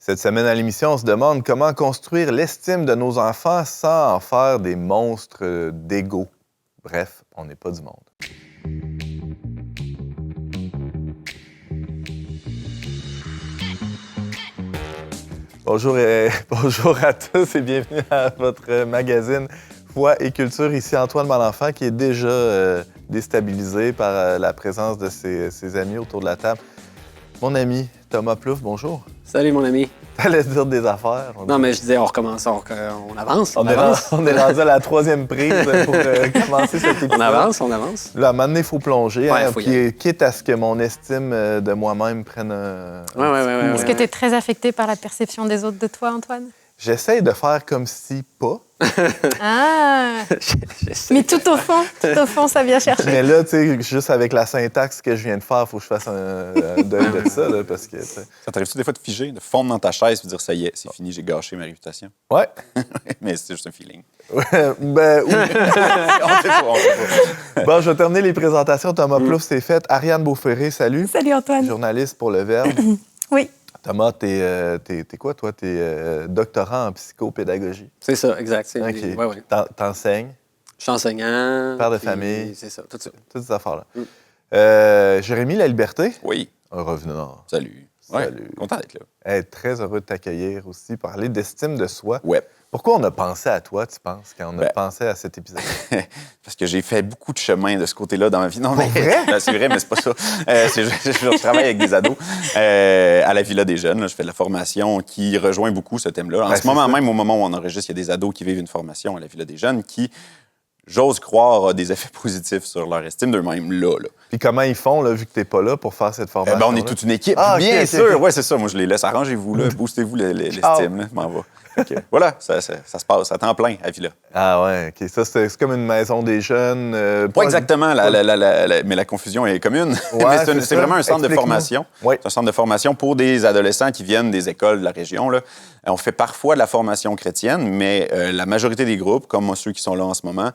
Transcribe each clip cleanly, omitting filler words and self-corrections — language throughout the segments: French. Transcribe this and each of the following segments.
Cette semaine à l'émission, on se demande comment construire l'estime de nos enfants sans en faire des monstres d'ego. Bref, on n'est pas du monde. Bonjour à tous et bienvenue à votre magazine Foi et Culture. Ici Antoine Malenfant qui est déjà déstabilisé par la présence de ses amis autour de la table. Mon ami Thomas Plouffe, bonjour. Salut mon ami. T'allais dire des affaires. Non, mais je disais, on recommence, on avance. On est rendu à la troisième prise pour commencer cet épisode. On avance. Là, à un moment donné, il faut plonger, Ouais, quitte à ce que mon estime de moi-même prenne un Ouais. Est-ce que tu es très affecté par la perception des autres de toi, Antoine? J'essaie de faire comme si pas. Ah! Mais tout au fond, ça vient chercher. Mais là, tu sais, juste avec la syntaxe que je viens de faire, il faut que je fasse un deuil de ça, là, parce que... Ça t'arrive-tu des fois de figer, de fondre dans ta chaise et de dire « ça y est, c'est fini, j'ai gâché ma réputation Ouais. » Mais c'est juste un feeling. Oui. On sait pas. Bon, je vais terminer les présentations. Thomas Plouffe, c'est fait. Ariane Beauferré, salut. Salut, Antoine. Journaliste pour Le Verbe. Oui. Thomas, t'es quoi, toi? T'es doctorant en psychopédagogie. C'est ça, exact. OK. Ouais. T'enseignes. Je suis enseignant. Père de famille. C'est ça, tout ça. Toutes ces affaires-là. Jérémy La Liberté. Oui. Un revenant. Salut. Salut. Ouais, content d'être là. Très heureux de t'accueillir aussi, parler d'estime de soi. Ouais. Pourquoi on a pensé à toi, tu penses, quand on a pensé à cet épisode? Parce que j'ai fait beaucoup de chemin de ce côté-là dans ma vie. Non, mais vrai? Ben, c'est vrai, mais c'est pas ça. Je travaille avec des ados à la Villa des Jeunes. Là, je fais de la formation qui rejoint beaucoup ce thème-là. En ce moment même, au moment où on enregistre, il y a des ados qui vivent une formation à la Villa des Jeunes qui, j'ose croire, a des effets positifs sur leur estime d'eux-mêmes là. Puis comment ils font, là, vu que t'es pas là pour faire cette formation? On est toute une équipe. Bien sûr. Oui, c'est ça. Moi, je les laisse. Arrangez-vous, là. Boostez-vous l'estime. Là. Je m'en vais. Okay. Voilà, ça se passe à temps plein à Villa. Ah ouais, OK. Ça, c'est comme une maison des jeunes. Pas exactement, mais la confusion est commune. Ouais, mais c'est vraiment un centre de formation. Oui. C'est un centre de formation pour des adolescents qui viennent des écoles de la région. Là. On fait parfois de la formation chrétienne, mais la majorité des groupes, comme ceux qui sont là en ce moment,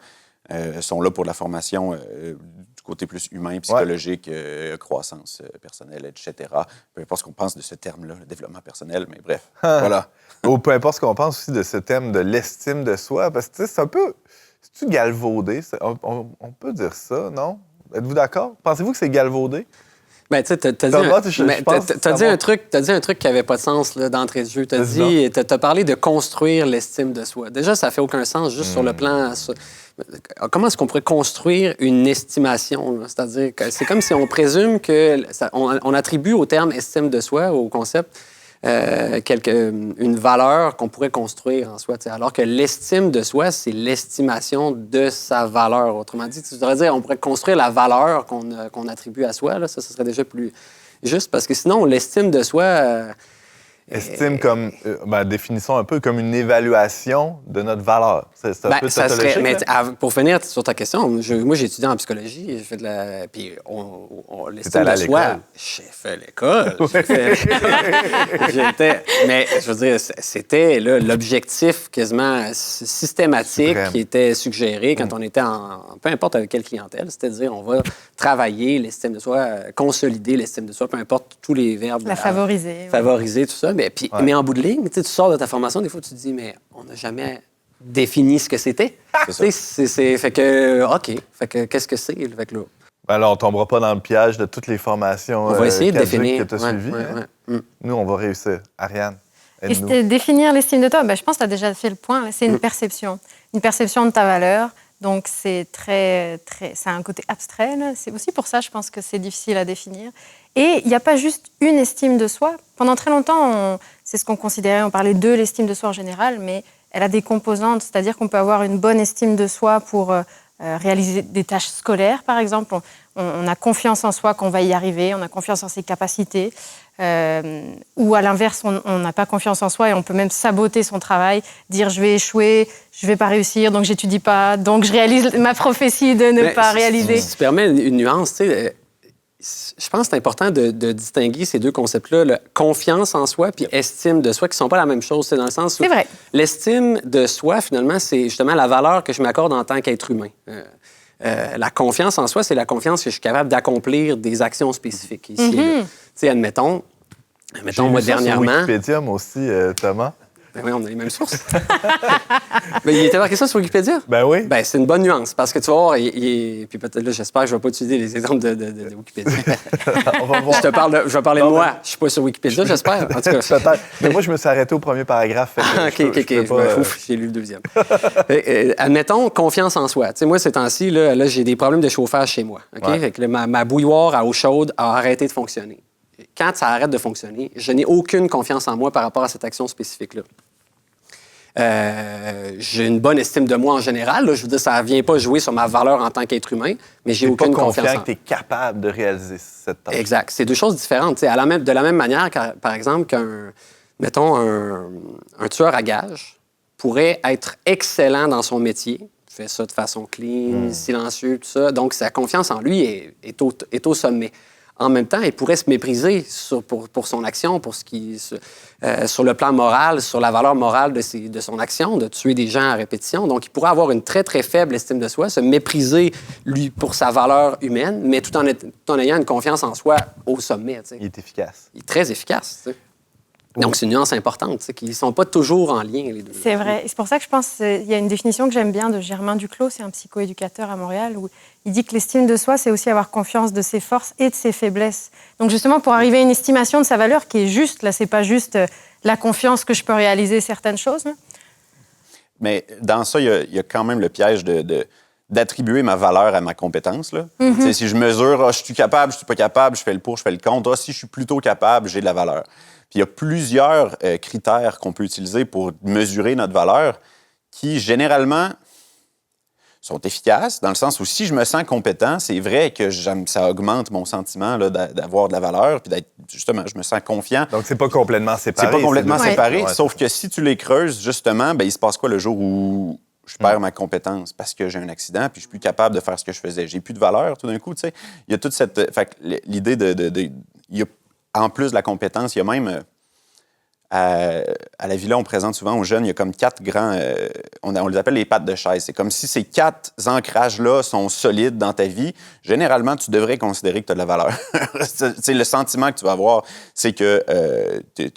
sont là pour de la formation du côté plus humain, psychologique, croissance personnelle, etc. Peu importe ce qu'on pense de ce terme-là, le développement personnel, mais bref, voilà. Ou peu importe ce qu'on pense aussi de ce thème de l'estime de soi, parce que tu sais, c'est un peu... C'est-tu galvaudé? On peut dire ça, non? Êtes-vous d'accord? Pensez-vous que c'est galvaudé? Ben, tu sais, t'as dit un truc qui avait pas de sens là, d'entrée de jeu. T'as parlé de construire l'estime de soi. Déjà, ça fait aucun sens, juste sur le plan... Comment est-ce qu'on pourrait construire une estimation? Là? C'est-à-dire que c'est comme si on présume on attribue au terme estime de soi, au concept, une valeur qu'on pourrait construire en soi. Alors que l'estime de soi, c'est l'estimation de sa valeur. Autrement dit, tu devrais dire on pourrait construire la valeur qu'on attribue à soi. Là. Ça serait déjà plus juste parce que sinon, l'estime de soi... Estime comme, définissons un peu, comme une évaluation de notre valeur. C'est un peu tautologique. Mais pour finir sur ta question, moi, j'ai étudié en psychologie. J'ai fait de la... Puis, l'estime de soi... J'ai fait l'école. Mais, je veux dire, c'était là, l'objectif quasiment systématique qui était suggéré quand on était peu importe avec quelle clientèle, c'était de dire on va travailler l'estime de soi, consolider l'estime de soi, peu importe tous les verbes. La favoriser. Favoriser, tout ça. Mais en bout de ligne, tu sors de ta formation, des fois, tu te dis, mais on n'a jamais défini ce que c'était. Fait que, OK. Fait que, qu'est-ce que c'est? Fait que là... Alors, on ne tombera pas dans le piège de toutes les formations on va essayer de définir. que tu as suivies. Nous, on va réussir. Ariane, aide-nous. Définir l'estime de toi, je pense que tu as déjà fait le point. C'est une perception. Une perception de ta valeur. Donc, c'est c'est un côté abstrait. Là. C'est aussi pour ça, je pense que c'est difficile à définir. Et il n'y a pas juste une estime de soi. Pendant très longtemps, c'est ce qu'on considérait, on parlait de l'estime de soi en général, mais elle a des composantes, c'est-à-dire qu'on peut avoir une bonne estime de soi pour réaliser des tâches scolaires, par exemple. On a confiance en soi qu'on va y arriver, on a confiance en ses capacités. Ou à l'inverse, on n'a pas confiance en soi et on peut même saboter son travail, dire je vais échouer, je vais pas réussir, donc j'étudie pas, donc je réalise ma prophétie de ne pas réaliser. Si tu permets une nuance, tu sais, je pense que c'est important de distinguer ces deux concepts-là, la confiance en soi puis estime de soi, qui ne sont pas la même chose. C'est dans le sens où l'estime de soi, finalement, c'est justement la valeur que je m'accorde en tant qu'être humain. La confiance en soi, c'est la confiance que je suis capable d'accomplir des actions spécifiques. Ici, tu sais, admettons, Mettons, moi, dernièrement... Sur Wikipédia, moi aussi, Thomas. Ben oui, on a les mêmes sources. Mais il était marqué ça sur Wikipédia? Ben oui. Ben c'est une bonne nuance, parce que tu vas voir, puis peut-être là, j'espère que je ne vais pas utiliser les exemples de Wikipédia. On va voir. Je vais parler de moi. Je ne suis pas sur Wikipédia, j'espère. En tout cas. Peut-être. Mais moi, je me suis arrêté au premier paragraphe. OK. Ouf, j'ai lu le deuxième. Admettons, confiance en soi. Tu sais, moi, ces temps-ci, là, j'ai des problèmes de chauffage chez moi. OK? Ouais. Fait que ma bouilloire à eau chaude a arrêté de fonctionner. Quand ça arrête de fonctionner, je n'ai aucune confiance en moi par rapport à cette action spécifique-là. J'ai une bonne estime de moi en général. Là. Je veux dire, ça ne vient pas jouer sur ma valeur en tant qu'être humain, mais j'ai aucune confiance en moi. Tu es que tu es capable de réaliser cette tâche. Exact. C'est deux choses différentes. De la même manière, par exemple, un tueur à gages pourrait être excellent dans son métier, fait ça de façon clean, silencieux, tout ça. Donc, sa confiance en lui est au sommet. En même temps, il pourrait se mépriser pour son action, sur le plan moral, sur la valeur morale de son action, de tuer des gens à répétition. Donc, il pourrait avoir une très, très faible estime de soi, se mépriser, lui, pour sa valeur humaine, mais tout en ayant une confiance en soi au sommet. T'sais. Il est efficace. Il est très efficace. T'sais. Donc, c'est une nuance importante, qu'ils ne sont pas toujours en lien, les deux. C'est vrai. Et c'est pour ça que je pense qu'il y a une définition que j'aime bien de Germain Duclos, c'est un psychoéducateur à Montréal, où il dit que l'estime de soi, c'est aussi avoir confiance de ses forces et de ses faiblesses. Donc, justement, pour arriver à une estimation de sa valeur qui est juste, là, c'est pas juste la confiance que je peux réaliser certaines choses. Là. Mais dans ça, il y a quand même le piège d'attribuer ma valeur à ma compétence. Là. Mm-hmm. Si je mesure, je suis capable, je suis pas capable, je fais le pour, je fais le contre. Si je suis plutôt capable, j'ai de la valeur. Puis il y a plusieurs critères qu'on peut utiliser pour mesurer notre valeur qui, généralement, sont efficaces, dans le sens où si je me sens compétent, c'est vrai que ça augmente mon sentiment là, d'avoir de la valeur, puis d'être, justement, je me sens confiant. Donc, c'est pas complètement séparé. C'est pas complètement séparé, ouais. Sauf que si tu les creuses, justement, il se passe quoi le jour où je perds ma compétence parce que j'ai un accident, puis je suis plus capable de faire ce que je faisais. J'ai plus de valeur, tout d'un coup, tu sais. Il y a toute cette... Fait que l'idée il y a, en plus de la compétence, il y a même... à la Villa, on présente souvent aux jeunes, il y a comme 4 grands... on les appelle les pattes de chaise. C'est comme si ces 4 ancrages-là sont solides dans ta vie. Généralement, tu devrais considérer que tu as de la valeur. C'est le sentiment que tu vas avoir, c'est que tu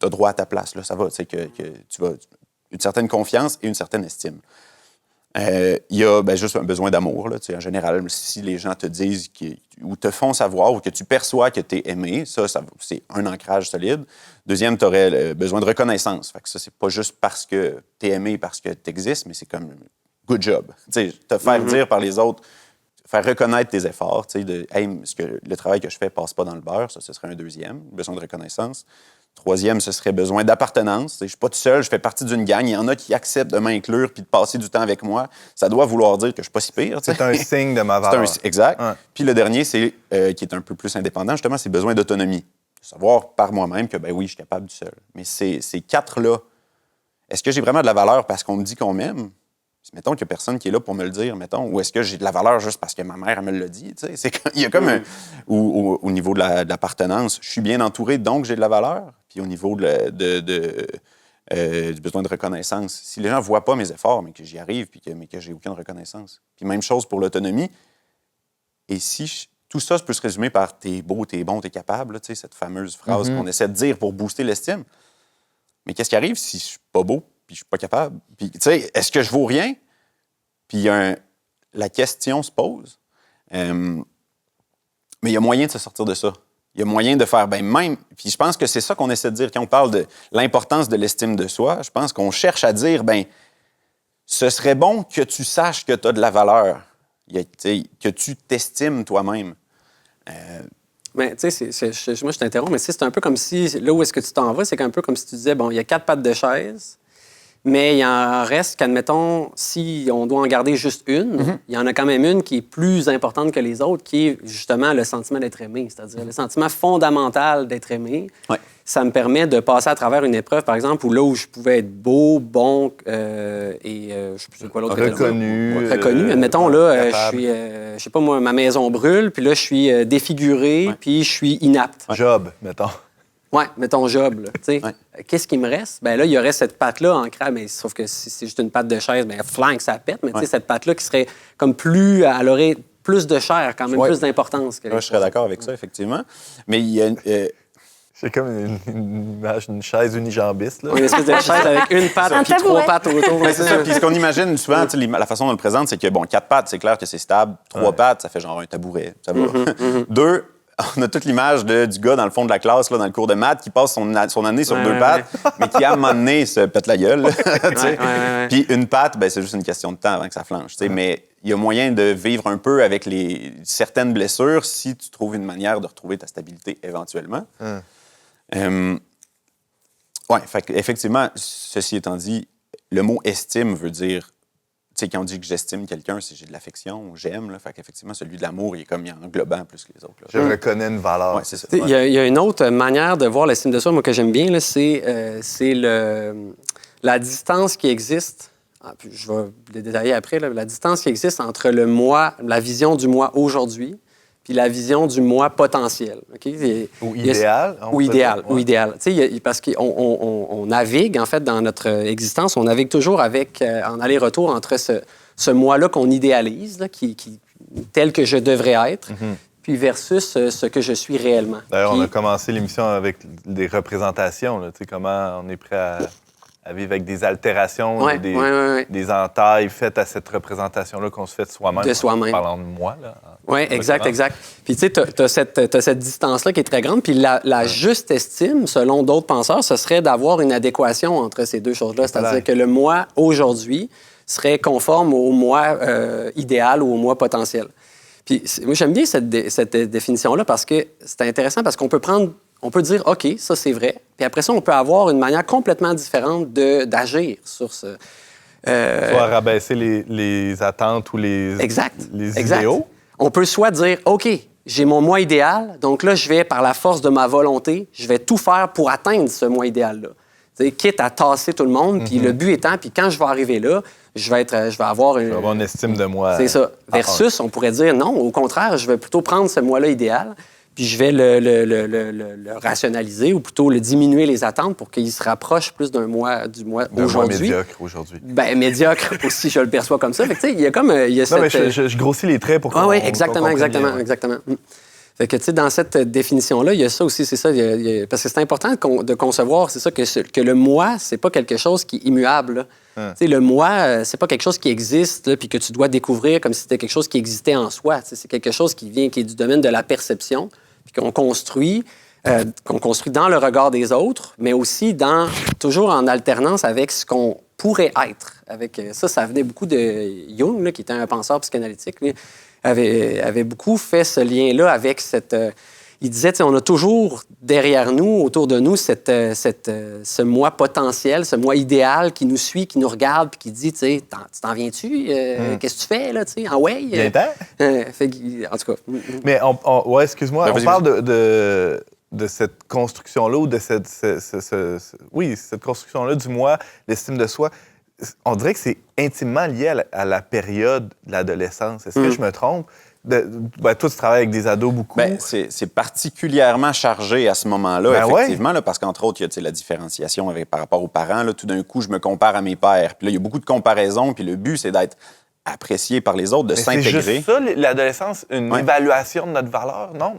as droit à ta place. Là, ça va, c'est que tu vas... Une certaine confiance et une certaine estime. Il y a juste un besoin d'amour. Là, en général, si les gens te disent ou te font savoir ou que tu perçois que tu es aimé, ça c'est un ancrage solide. Deuxième, tu aurais besoin de reconnaissance. Fait que ça, c'est pas juste parce que tu es aimé, parce que tu existes, mais c'est comme good job. Te faire dire par les autres, faire reconnaître tes efforts, hey, le travail que je fais passe pas dans le beurre, ça, ce serait un deuxième, besoin de reconnaissance. Troisième, ce serait besoin d'appartenance. Je ne suis pas tout seul, je fais partie d'une gang. Il y en a qui acceptent de m'inclure puis de passer du temps avec moi. Ça doit vouloir dire que je ne suis pas si pire. C'est un signe de ma valeur. Exact. Ouais. Puis le dernier, c'est qui est un peu plus indépendant, justement, c'est besoin d'autonomie. Savoir par moi-même que, oui, je suis capable du seul. Mais ces 4-là, est-ce que j'ai vraiment de la valeur parce qu'on me dit qu'on m'aime? Mettons qu'il n'y a personne qui est là pour me le dire, ou est-ce que j'ai de la valeur juste parce que ma mère me l'a dit? Il y a comme au niveau de l'appartenance, je suis bien entouré, donc j'ai de la valeur. Puis au niveau du besoin de reconnaissance, si les gens ne voient pas mes efforts, mais que j'y arrive, mais que j'ai aucune reconnaissance. Puis même chose pour l'autonomie. Et si tout ça peut se résumer par « t'es beau, t'es bon, t'es capable », là, cette fameuse phrase qu'on essaie de dire pour booster l'estime. Mais qu'est-ce qui arrive si je suis pas beau? Puis je suis pas capable. Puis, est-ce que je vaux rien? Puis la question se pose. Mais il y a moyen de se sortir de ça. Il y a moyen de faire, même... Puis je pense que c'est ça qu'on essaie de dire quand on parle de l'importance de l'estime de soi. Je pense qu'on cherche à dire, ce serait bon que tu saches que tu as de la valeur, que tu t'estimes toi-même. Mais tu sais, moi je t'interromps, mais c'est un peu comme si, là où est-ce que tu t'en vas, c'est un peu comme si tu disais, il y a 4 pattes de chaise, mais il en reste qu'admettons, si on doit en garder juste une, il y en a quand même une qui est plus importante que les autres, qui est justement le sentiment d'être aimé, c'est-à-dire le sentiment fondamental d'être aimé. Ouais. Ça me permet de passer à travers une épreuve, par exemple, où là où je pouvais être beau, bon et je sais plus quoi l'autre. Reconnu. Admettons, là, je suis, je sais pas moi, ma maison brûle, puis là, je suis défiguré, puis je suis inapte. Job, mettons. Oui, mettons job, là. Qu'est-ce qui me reste? Là, il y aurait cette patte-là ancrée, mais sauf que si c'est juste une patte de chaise, flank, ça pète, mais cette patte-là qui serait comme plus, elle aurait plus de chair, quand même, plus d'importance. Je serais d'accord avec ça, effectivement. Mais il y a... C'est comme une image d'une chaise unijambiste. Là. Une espèce de chaise avec une patte puis 3 pattes autour. C'est ça. Puis ce qu'on imagine souvent, la façon dont on le présente, c'est que, 4 pattes, c'est clair que c'est stable. 3 pattes, ça fait genre un tabouret. Ça va. 2, on a toute l'image du gars dans le fond de la classe, là, dans le cours de maths, qui passe son année sur 2 pattes, mais qui, à un moment donné, se pète la gueule. Puis une patte, c'est juste une question de temps avant que ça flanche. Mais il y a moyen de vivre un peu avec certaines blessures si tu trouves une manière de retrouver ta stabilité éventuellement. Effectivement, ceci étant dit, le mot « estime » veut dire... Tu sais, quand on dit que j'estime quelqu'un, c'est j'ai de l'affection, j'aime. Fait qu'effectivement, celui de l'amour, il est comme englobant plus que les autres. Là. Je reconnais une valeur. Ouais, c'est ça. Il y a une autre manière de voir l'estime de soi, moi, que j'aime bien, là, c'est la distance qui existe. Puis je vais le détailler après. Là, la distance qui existe entre le moi, la vision du moi aujourd'hui, puis la vision du moi potentiel. Okay? Ou idéal. Ou idéal. Parce qu'on navigue, en fait, dans notre existence, on navigue toujours avec, en aller-retour entre ce moi-là qu'on idéalise, là, tel que je devrais être, puis versus ce que je suis réellement. D'ailleurs, on a commencé l'émission avec des représentations. Là, comment on est prêt à vivre avec des altérations, des entailles faites à cette représentation-là qu'on se fait de soi-même. De soi-même. En parlant de moi, là. Oui, exact. Puis, tu sais, tu as cette distance-là qui est très grande. Puis, la juste estime, selon d'autres penseurs, ce serait d'avoir une adéquation entre ces deux choses-là. C'est-à-dire que le moi, aujourd'hui, serait conforme au moi idéal ou au moi potentiel. Puis, moi, j'aime bien cette définition-là parce que c'est intéressant parce qu'on peut dire, OK, ça, c'est vrai. Puis après ça, on peut avoir une manière complètement différente d'agir sur ce... Soit rabaisser les attentes ou les idéaux. On peut soit dire, OK, j'ai mon moi idéal, donc là, je vais, par la force de ma volonté, je vais tout faire pour atteindre ce moi idéal-là. T'sais, quitte à tasser tout le monde, puis le but étant, puis quand je vais arriver là, je vais avoir une estime de moi. C'est ça. Versus, on pourrait dire, non, au contraire, je vais plutôt prendre ce moi-là idéal, puis je vais le rationaliser ou plutôt le diminuer les attentes pour qu'il se rapproche plus du moi aujourd'hui. Médiocre aujourd'hui. Médiocre aussi, je le perçois comme ça. Fait que, il y a comme... mais je grossis les traits pour qu'on oui, exactement. Fait que, tu sais, dans cette définition-là, il y a ça aussi, c'est ça. Parce que c'est important de concevoir, c'est ça, que le moi, c'est pas quelque chose qui est immuable. Tu sais, le moi, c'est pas quelque chose qui existe, puis que tu dois découvrir comme si c'était quelque chose qui existait en soi. C'est quelque chose qui est du domaine de la perception, puis qu'on construit dans le regard des autres, mais aussi toujours en alternance avec ce qu'on pourrait être. Avec ça venait beaucoup de Jung, là, qui était un penseur psychanalytique. Lui, avait beaucoup fait ce lien-là avec cette... il disait, on a toujours derrière nous, autour de nous, ce moi potentiel, ce moi idéal qui nous suit, qui nous regarde, puis qui dit, tu t'en viens-tu? Qu'est-ce que tu fais, là, tu sais, en way? En tout cas. Mais, excuse-moi, on parle de cette construction-là ou de cette construction-là du moi, l'estime de soi. On dirait que c'est intimement lié à la période de l'adolescence. Est-ce que je me trompe? Toi, tu travailles avec des ados beaucoup. C'est particulièrement chargé à ce moment-là, effectivement, là, parce qu'entre autres, il y a la différenciation par rapport aux parents. Là, tout d'un coup, je me compare à mes pères. Puis là, il y a beaucoup de comparaisons. Puis le but, c'est d'être apprécié par les autres, de s'intégrer. C'est juste ça, l'adolescence, une évaluation de notre valeur, non?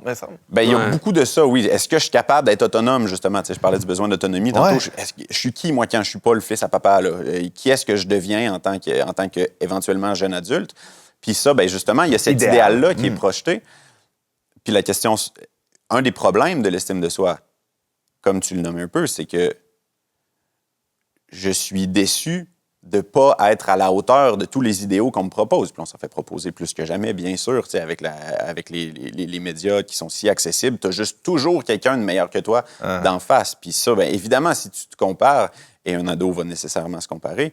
Il y a beaucoup de ça, oui. Est-ce que je suis capable d'être autonome, justement? Je parlais du besoin d'autonomie. Tantôt, je suis qui, moi, quand je suis pas le fils à papa? Là? Qui est-ce que je deviens en tant que éventuellement jeune adulte? Puis ça, justement, il y a cet idéal-là qui est projeté. Puis la question, un des problèmes de l'estime de soi, comme tu le nommes un peu, c'est que je suis déçu de ne pas être à la hauteur de tous les idéaux qu'on me propose. Puis on s'en fait proposer plus que jamais, bien sûr, avec les médias qui sont si accessibles. Tu as juste toujours quelqu'un de meilleur que toi d'en face. Puis ça, évidemment, si tu te compares, et un ado va nécessairement se comparer,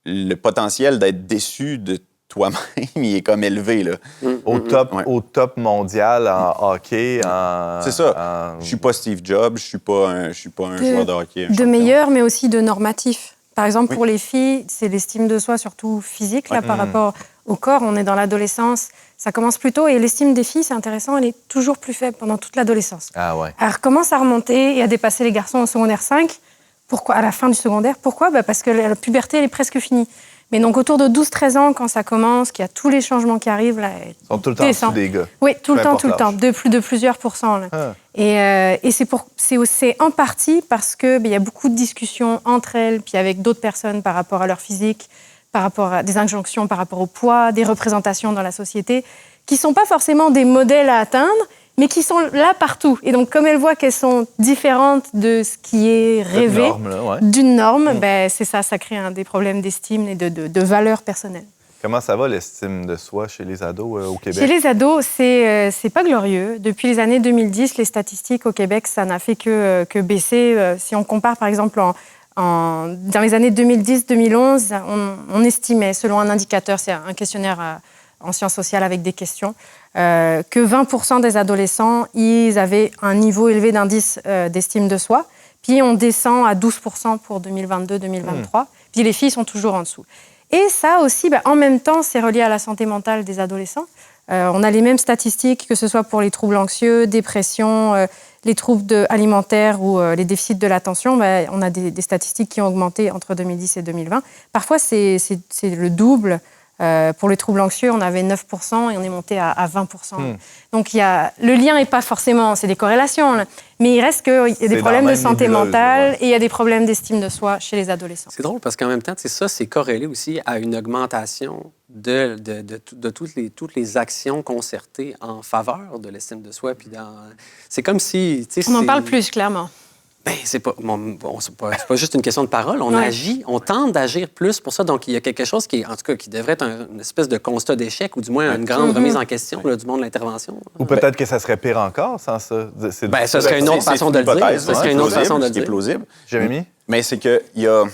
le potentiel d'être déçu de toi-même, il est comme élevé, là. Au top mondial en hockey. C'est ça. Je suis pas Steve Jobs, je suis pas un joueur de hockey. De meilleur, mais aussi de normatif. Par exemple, pour les filles, c'est l'estime de soi, surtout physique, là, par rapport au corps. On est dans l'adolescence, ça commence plus tôt. Et l'estime des filles, c'est intéressant, elle est toujours plus faible pendant toute l'adolescence. Ah ouais. Elle recommence à remonter et à dépasser les garçons au secondaire 5. Pourquoi? À la fin du secondaire. Pourquoi? Parce que la puberté, elle est presque finie. Mais donc, autour de 12-13 ans, quand ça commence, qu'il y a tous les changements qui arrivent, là, ils sont tout le temps en dessous des gars. Oui, tout le temps, de plusieurs pourcents. Là. Ah. Et c'est en partie parce qu'il y a beaucoup de discussions entre elles, puis avec d'autres personnes par rapport à leur physique, par rapport à des injonctions par rapport au poids, des représentations dans la société, qui ne sont pas forcément des modèles à atteindre, mais qui sont là partout. Et donc, comme elles voient qu'elles sont différentes de ce qui est rêvé, d'une norme, c'est ça crée des problèmes d'estime et de valeur personnelle. Comment ça va, l'estime de soi chez les ados au Québec? Chez les ados, c'est pas glorieux. Depuis les années 2010, les statistiques au Québec, ça n'a fait que baisser. Si on compare, par exemple, dans les années 2010-2011, on estimait, selon un indicateur, c'est un questionnaire en sciences sociales avec des questions, que 20% des adolescents, ils avaient un niveau élevé d'indice d'estime de soi. Puis on descend à 12% pour 2022-2023. Puis les filles sont toujours en dessous. Et ça aussi, en même temps, c'est relié à la santé mentale des adolescents. On a les mêmes statistiques, que ce soit pour les troubles anxieux, dépression, les troubles alimentaires ou les déficits de l'attention. On a des statistiques qui ont augmenté entre 2010 et 2020. Parfois, c'est le double. Pour les troubles anxieux, on avait 9% et on est monté à 20%. Donc, le lien n'est pas forcément... C'est des corrélations, là, mais il reste qu'il y a des problèmes de santé mentale et il y a des problèmes d'estime de soi chez les adolescents. C'est drôle parce qu'en même temps, c'est corrélé aussi à une augmentation de toutes les actions concertées en faveur de l'estime de soi. Puis c'est comme si... On en parle plus, clairement. C'est pas juste une question de parole. On agit, on tente d'agir plus pour ça. Donc, il y a quelque chose qui devrait être une espèce de constat d'échec ou du moins une grande remise en question du monde de l'intervention. Ou peut-être que ça serait pire encore sans ça. Ce serait une autre façon de le dire. Ce serait une autre façon de le dire. Ce qui est plausible. Jérémy? Mais c'est qu'il y a,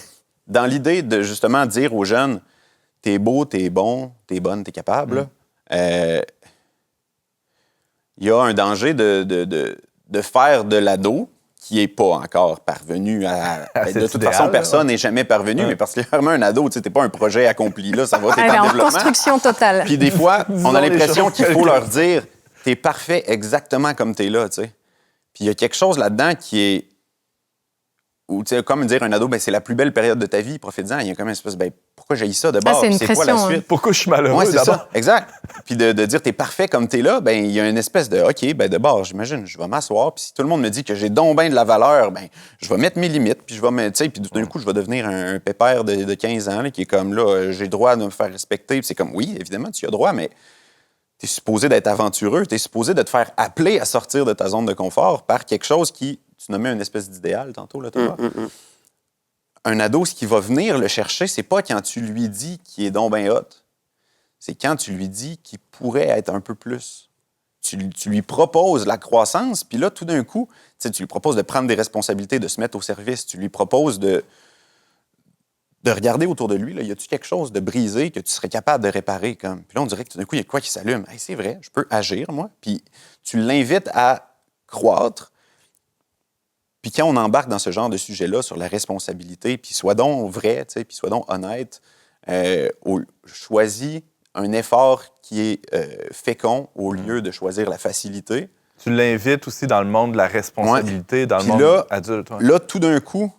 dans l'idée de justement dire aux jeunes, t'es beau, t'es bon, t'es bonne, t'es capable, il y a un danger de faire de l'ado qui n'est pas encore parvenu à... de toute façon, personne n'est jamais parvenu, mais parce que vraiment, un ado, tu sais, t'es pas un projet accompli, là, ça va, t'es en développement. En construction totale. Puis des fois, on a l'impression qu'il faut leur dire, t'es parfait exactement comme t'es là, tu sais. Puis il y a quelque chose là-dedans qui est... Ou, tu sais, comme dire à un ado, c'est la plus belle période de ta vie, profite-en. Il y a comme une espèce, pourquoi j'ai eu ça de bord? C'est quoi la suite? Pourquoi je suis malheureux c'est d'abord? Ça, exact. Puis de dire, t'es parfait comme t'es là, il y a une espèce de, OK, de bord, j'imagine, je vais m'asseoir, puis si tout le monde me dit que j'ai donc bien de la valeur, je vais mettre mes limites, puis je vais mettre, tu sais, puis d'un coup, je vais devenir un pépère de 15 ans, là, qui est comme, là, j'ai le droit de me faire respecter. Puis c'est comme, oui, évidemment, tu as le droit, mais t'es supposé d'être aventureux, t'es supposé de te faire appeler à sortir de ta zone de confort par quelque chose qui, tu nommais une espèce d'idéal tantôt, là, toi. Un ado, ce qui va venir le chercher, c'est pas quand tu lui dis qu'il est donc bien hot. C'est quand tu lui dis qu'il pourrait être un peu plus. Tu lui proposes la croissance, puis là, tout d'un coup, tu lui proposes de prendre des responsabilités, de se mettre au service. Tu lui proposes de regarder autour de lui. Là, y a-tu quelque chose de brisé que tu serais capable de réparer? Puis là, on dirait que tout d'un coup, il y a quoi qui s'allume? Hey, c'est vrai, je peux agir, moi. Puis tu l'invites à croître. Puis quand on embarque dans ce genre de sujet-là sur la responsabilité, puis sois donc vrai, puis sois donc honnête, choisis un effort qui est fécond au lieu de choisir la facilité. Tu l'invites aussi dans le monde de la responsabilité, dans le monde adulte. Là, tout d'un coup,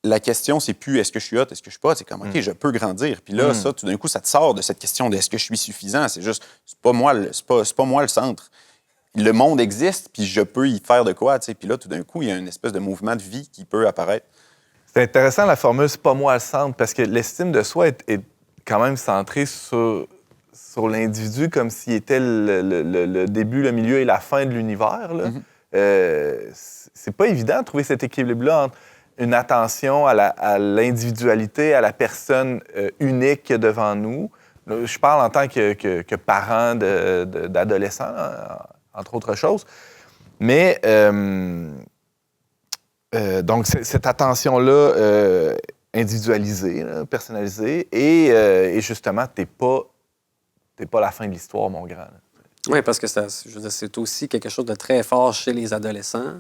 la question, c'est plus est-ce que je suis hot, est-ce que je suis pas. C'est comme, OK, je peux grandir. Puis là, ça, tout d'un coup, ça te sort de cette question de est-ce que je suis suffisant. C'est juste, c'est pas moi le centre. Le monde existe, puis je peux y faire de quoi, tu sais. Puis là, tout d'un coup, il y a une espèce de mouvement de vie qui peut apparaître. C'est intéressant, la formule « c'est pas moi le centre », parce que l'estime de soi est quand même centrée sur l'individu comme s'il était le début, le milieu et la fin de l'univers. C'est pas évident de trouver cet équilibre-là entre une attention à l'individualité, à la personne unique devant nous. Je parle en tant que parent d'adolescents, entre autres choses. Mais, donc, cette attention-là individualisée, là, personnalisée, et justement, t'es pas la fin de l'histoire, mon grand. Oui, parce que c'est aussi quelque chose de très fort chez les adolescents.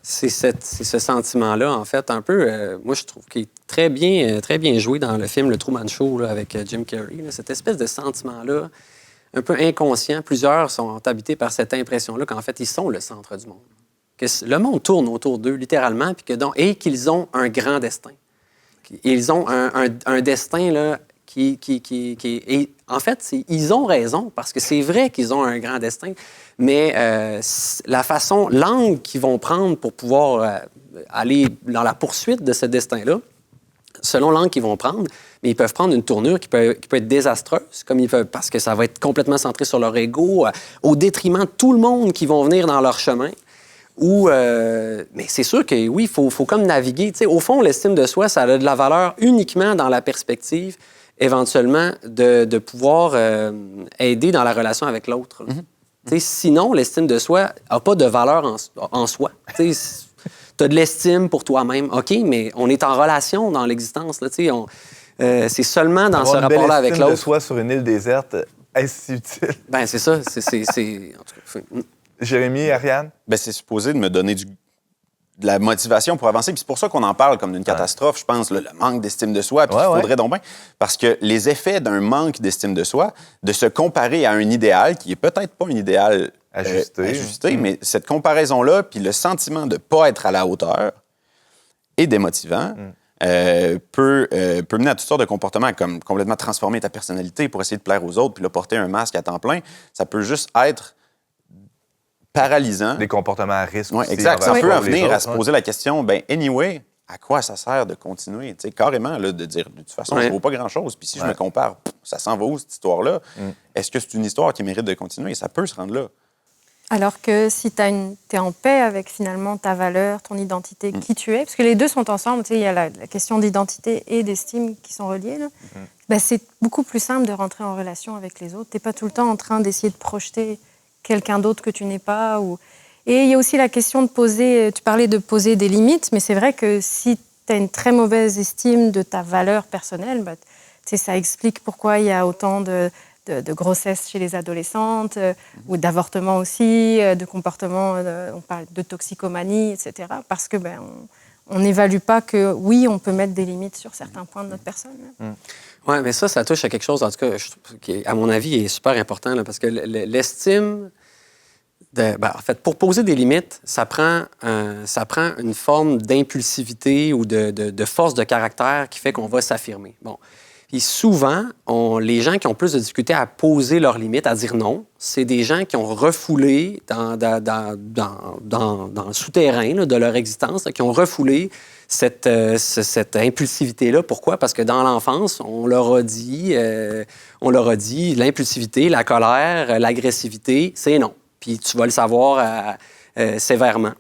C'est ce sentiment-là, en fait, un peu, moi, je trouve qu'il est très bien joué dans le film Le Truman Show là, avec Jim Carrey. Là, cette espèce de sentiment-là, un peu inconscient. Plusieurs sont habités par cette impression-là qu'en fait, ils sont le centre du monde. Que le monde tourne autour d'eux, littéralement, et qu'ils ont un grand destin. ils ont un destin là, qui et en fait, ils ont raison, parce que c'est vrai qu'ils ont un grand destin, mais l'angle qu'ils vont prendre pour pouvoir aller dans la poursuite de ce destin-là, selon l'angle qu'ils vont prendre, mais ils peuvent prendre une tournure qui peut être désastreuse, parce que ça va être complètement centré sur leur ego, au détriment de tout le monde qui vont venir dans leur chemin. Mais c'est sûr que oui, il faut comme naviguer. T'sais, au fond, l'estime de soi, ça a de la valeur uniquement dans la perspective, éventuellement, de pouvoir aider dans la relation avec l'autre. Mm-hmm. Sinon, l'estime de soi n'a pas de valeur en soi. Tu as de l'estime pour toi-même, OK, mais on est en relation dans l'existence. Là, c'est seulement dans ce rapport-là avec l'autre. De soi sur une île déserte, est-ce utile? Bien, c'est ça. En tout cas, Jérémy, Ariane? Bien, c'est supposé de me donner de la motivation pour avancer. Puis c'est pour ça qu'on en parle comme d'une catastrophe, je pense, le manque d'estime de soi. Puis il faudrait donc bien. Parce que les effets d'un manque d'estime de soi, de se comparer à un idéal qui est peut-être pas un idéal ajusté, mais cette comparaison-là, puis le sentiment de ne pas être à la hauteur est démotivant. Peut mener à toutes sortes de comportements, comme complètement transformer ta personnalité pour essayer de plaire aux autres, puis là, porter un masque à temps plein. Ça peut juste être paralysant. Des comportements à risque. Oui, exact. Ça peut en venir à se poser la question, bien, anyway, à quoi ça sert de continuer? Tu sais, carrément, là, de dire, de toute façon, ça ne vaut pas grand-chose. Puis si je me compare, ça s'en va où, cette histoire-là? Est-ce que c'est une histoire qui mérite de continuer? Ça peut se rendre là. Alors que si tu es en paix avec, finalement, ta valeur, ton identité, qui tu es, parce que les deux sont ensemble, tu sais, il y a la question d'identité et d'estime qui sont reliées, là. Ben, c'est beaucoup plus simple de rentrer en relation avec les autres. Tu n'es pas tout le temps en train d'essayer de projeter quelqu'un d'autre que tu n'es pas. Et il y a aussi la question de poser, tu parlais de poser des limites, mais c'est vrai que si tu as une très mauvaise estime de ta valeur personnelle, bah, ça explique pourquoi il y a autant de grossesses chez les adolescentes, ou d'avortements aussi, de comportements, on parle de toxicomanie, etc. Parce que on n'évalue pas que, oui, on peut mettre des limites sur certains points de notre personne. Oui, mais ça touche à quelque chose, en tout cas, qui, à mon avis, est super important, là, parce que l'estime... en fait, pour poser des limites, ça prend une forme d'impulsivité ou de force de caractère qui fait qu'on va s'affirmer. Bon. Puis souvent, les gens qui ont plus de difficulté à poser leurs limites, à dire non, c'est des gens qui ont refoulé dans le souterrain là, de leur existence, là, qui ont refoulé cette impulsivité-là. Pourquoi? Parce que dans l'enfance, on leur a dit l'impulsivité, la colère, l'agressivité, c'est non. Puis tu vas le savoir sévèrement.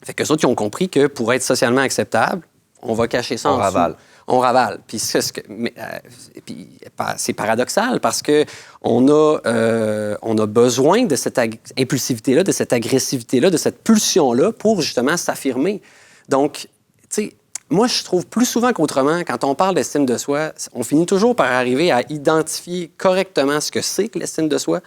Fait qu'eux autres, ils ont compris que pour être socialement acceptable, on va cacher ça en dessous. On ravale. Puis c'est paradoxal parce que on a besoin de cette impulsivité-là, de cette agressivité-là, de cette pulsion-là pour justement s'affirmer. Donc, tu sais, moi, je trouve plus souvent qu'autrement, quand on parle d'estime de soi, on finit toujours par arriver à identifier correctement ce que c'est que l'estime de soi.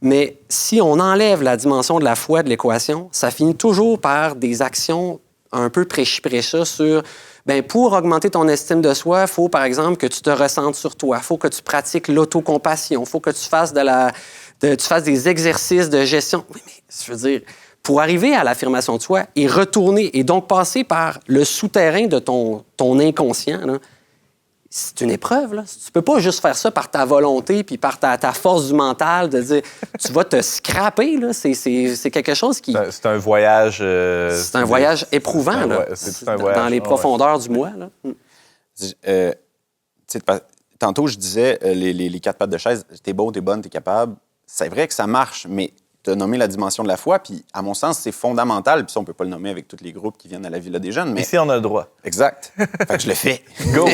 Mais si on enlève la dimension de la foi de l'équation, ça finit toujours par des actions un peu prêchi-prêcha sur... Bien, pour augmenter ton estime de soi, il faut, par exemple, que tu te ressentes sur toi. Il faut que tu pratiques l'autocompassion. Il faut que tu fasses des exercices de gestion. Oui, mais je veux dire, pour arriver à l'affirmation de soi et retourner, et donc passer par le souterrain de ton inconscient, là, c'est une épreuve. Là. Tu peux pas juste faire ça par ta volonté puis par ta force du mental, de dire tu vas te scraper. Là. C'est quelque chose qui... C'est un voyage... c'est un voyage éprouvant. C'est un voyage, dans les profondeurs du moi. Là. Tantôt, je disais, les quatre pattes de chaise, t'es beau, t'es bonne, t'es capable. C'est vrai que ça marche, mais tu as nommé la dimension de la foi, puis à mon sens, c'est fondamental. Puis ça, on peut pas le nommer avec tous les groupes qui viennent à la Villa des Jeunes. Mais... Ici, on a le droit. Exact. Fait que je le fais. Go!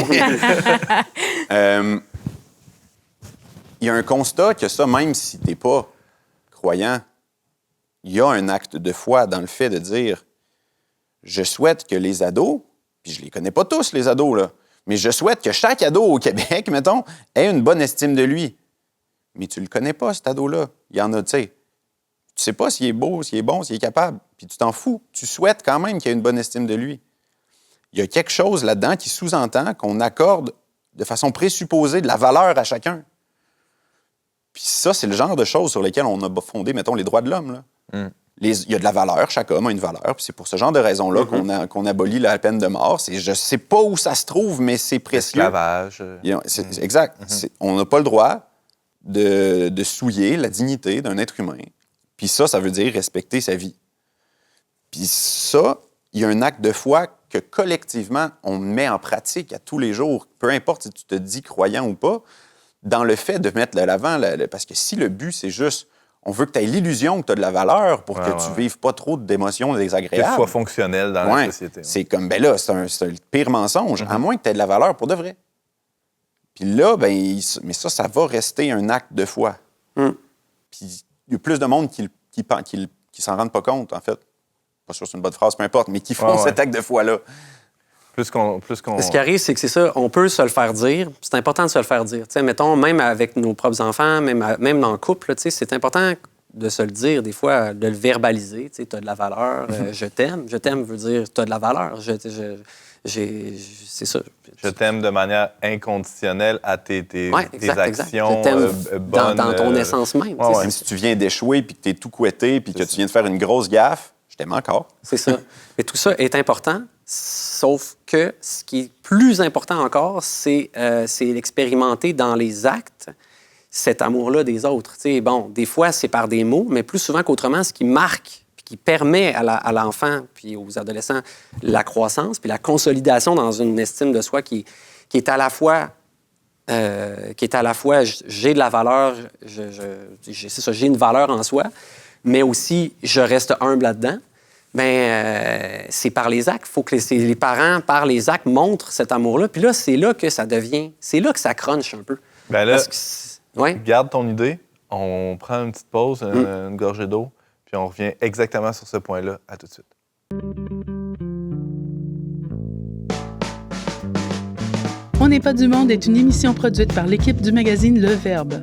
Il y a un constat que ça, même si t'es pas croyant, il y a un acte de foi dans le fait de dire je souhaite que les ados, puis je les connais pas tous, les ados, là, mais je souhaite que chaque ado au Québec, mettons, ait une bonne estime de lui. Mais tu le connais pas, cet ado-là. Il y en a, tu sais. Tu sais pas s'il est beau, s'il est bon, s'il est capable. Puis tu t'en fous. Tu souhaites quand même qu'il ait une bonne estime de lui. Il y a quelque chose là-dedans qui sous-entend qu'on accorde de façon présupposée de la valeur à chacun. Puis ça, c'est le genre de choses sur lesquelles on a fondé, mettons, les droits de l'homme. Là. Il y a de la valeur, chaque homme a une valeur. Puis c'est pour ce genre de raison-là qu'on abolit la peine de mort. Je ne sais pas où ça se trouve, mais c'est précieux. L'esclavage. Exact. On n'a pas le droit de souiller la dignité d'un être humain. Puis ça veut dire respecter sa vie. Puis ça, il y a un acte de foi que collectivement, on met en pratique à tous les jours, peu importe si tu te dis croyant ou pas, dans le fait de mettre de l'avant, parce que si le but, c'est juste, on veut que tu aies l'illusion que tu as de la valeur pour que tu vives pas trop d'émotions désagréables. Que tu sois fonctionnel dans la société. C'est comme, ben là, c'est le pire mensonge, à moins que tu aies de la valeur pour de vrai. Puis là, mais ça va rester un acte de foi. Puis il y a plus de monde qui s'en rendent pas compte, en fait. Pas sûr que c'est une bonne phrase, peu importe, mais qui font cet acte de foi-là. Plus qu'on... Ce qui arrive, c'est que c'est ça, on peut se le faire dire. C'est important de se le faire dire. T'sais, mettons, même avec nos propres enfants, même dans le couple, c'est important de se le dire, des fois, de le verbaliser. Tu as de la valeur, je t'aime. Je t'aime veut dire tu as de la valeur. C'est ça. Je t'aime de manière inconditionnelle à tes actions. Je t'aime bonnes, dans ton essence même. Même si tu viens d'échouer, puis que tu es tout couetté, puis que tu viens de faire une grosse gaffe, je t'aime encore. C'est ça. Et tout ça est important, sauf que ce qui est plus important encore, c'est l'expérimenter dans les actes, cet amour-là des autres. T'sais, bon, des fois, c'est par des mots, mais plus souvent qu'autrement, ce qui marque, puis qui permet à l'enfant, puis aux adolescents, la croissance, puis la consolidation dans une estime de soi qui est à la fois... j'ai de la valeur, c'est ça, j'ai une valeur en soi, mais aussi, je reste humble là-dedans, c'est par les actes. Il faut que les parents, par les actes, montrent cet amour-là. Puis là, c'est là que ça devient... C'est là que ça crunche un peu. Bien là, garde ton idée. On prend une petite pause, une gorgée d'eau, puis on revient exactement sur ce point-là. À tout de suite. On n'est pas du monde est une émission produite par l'équipe du magazine Le Verbe.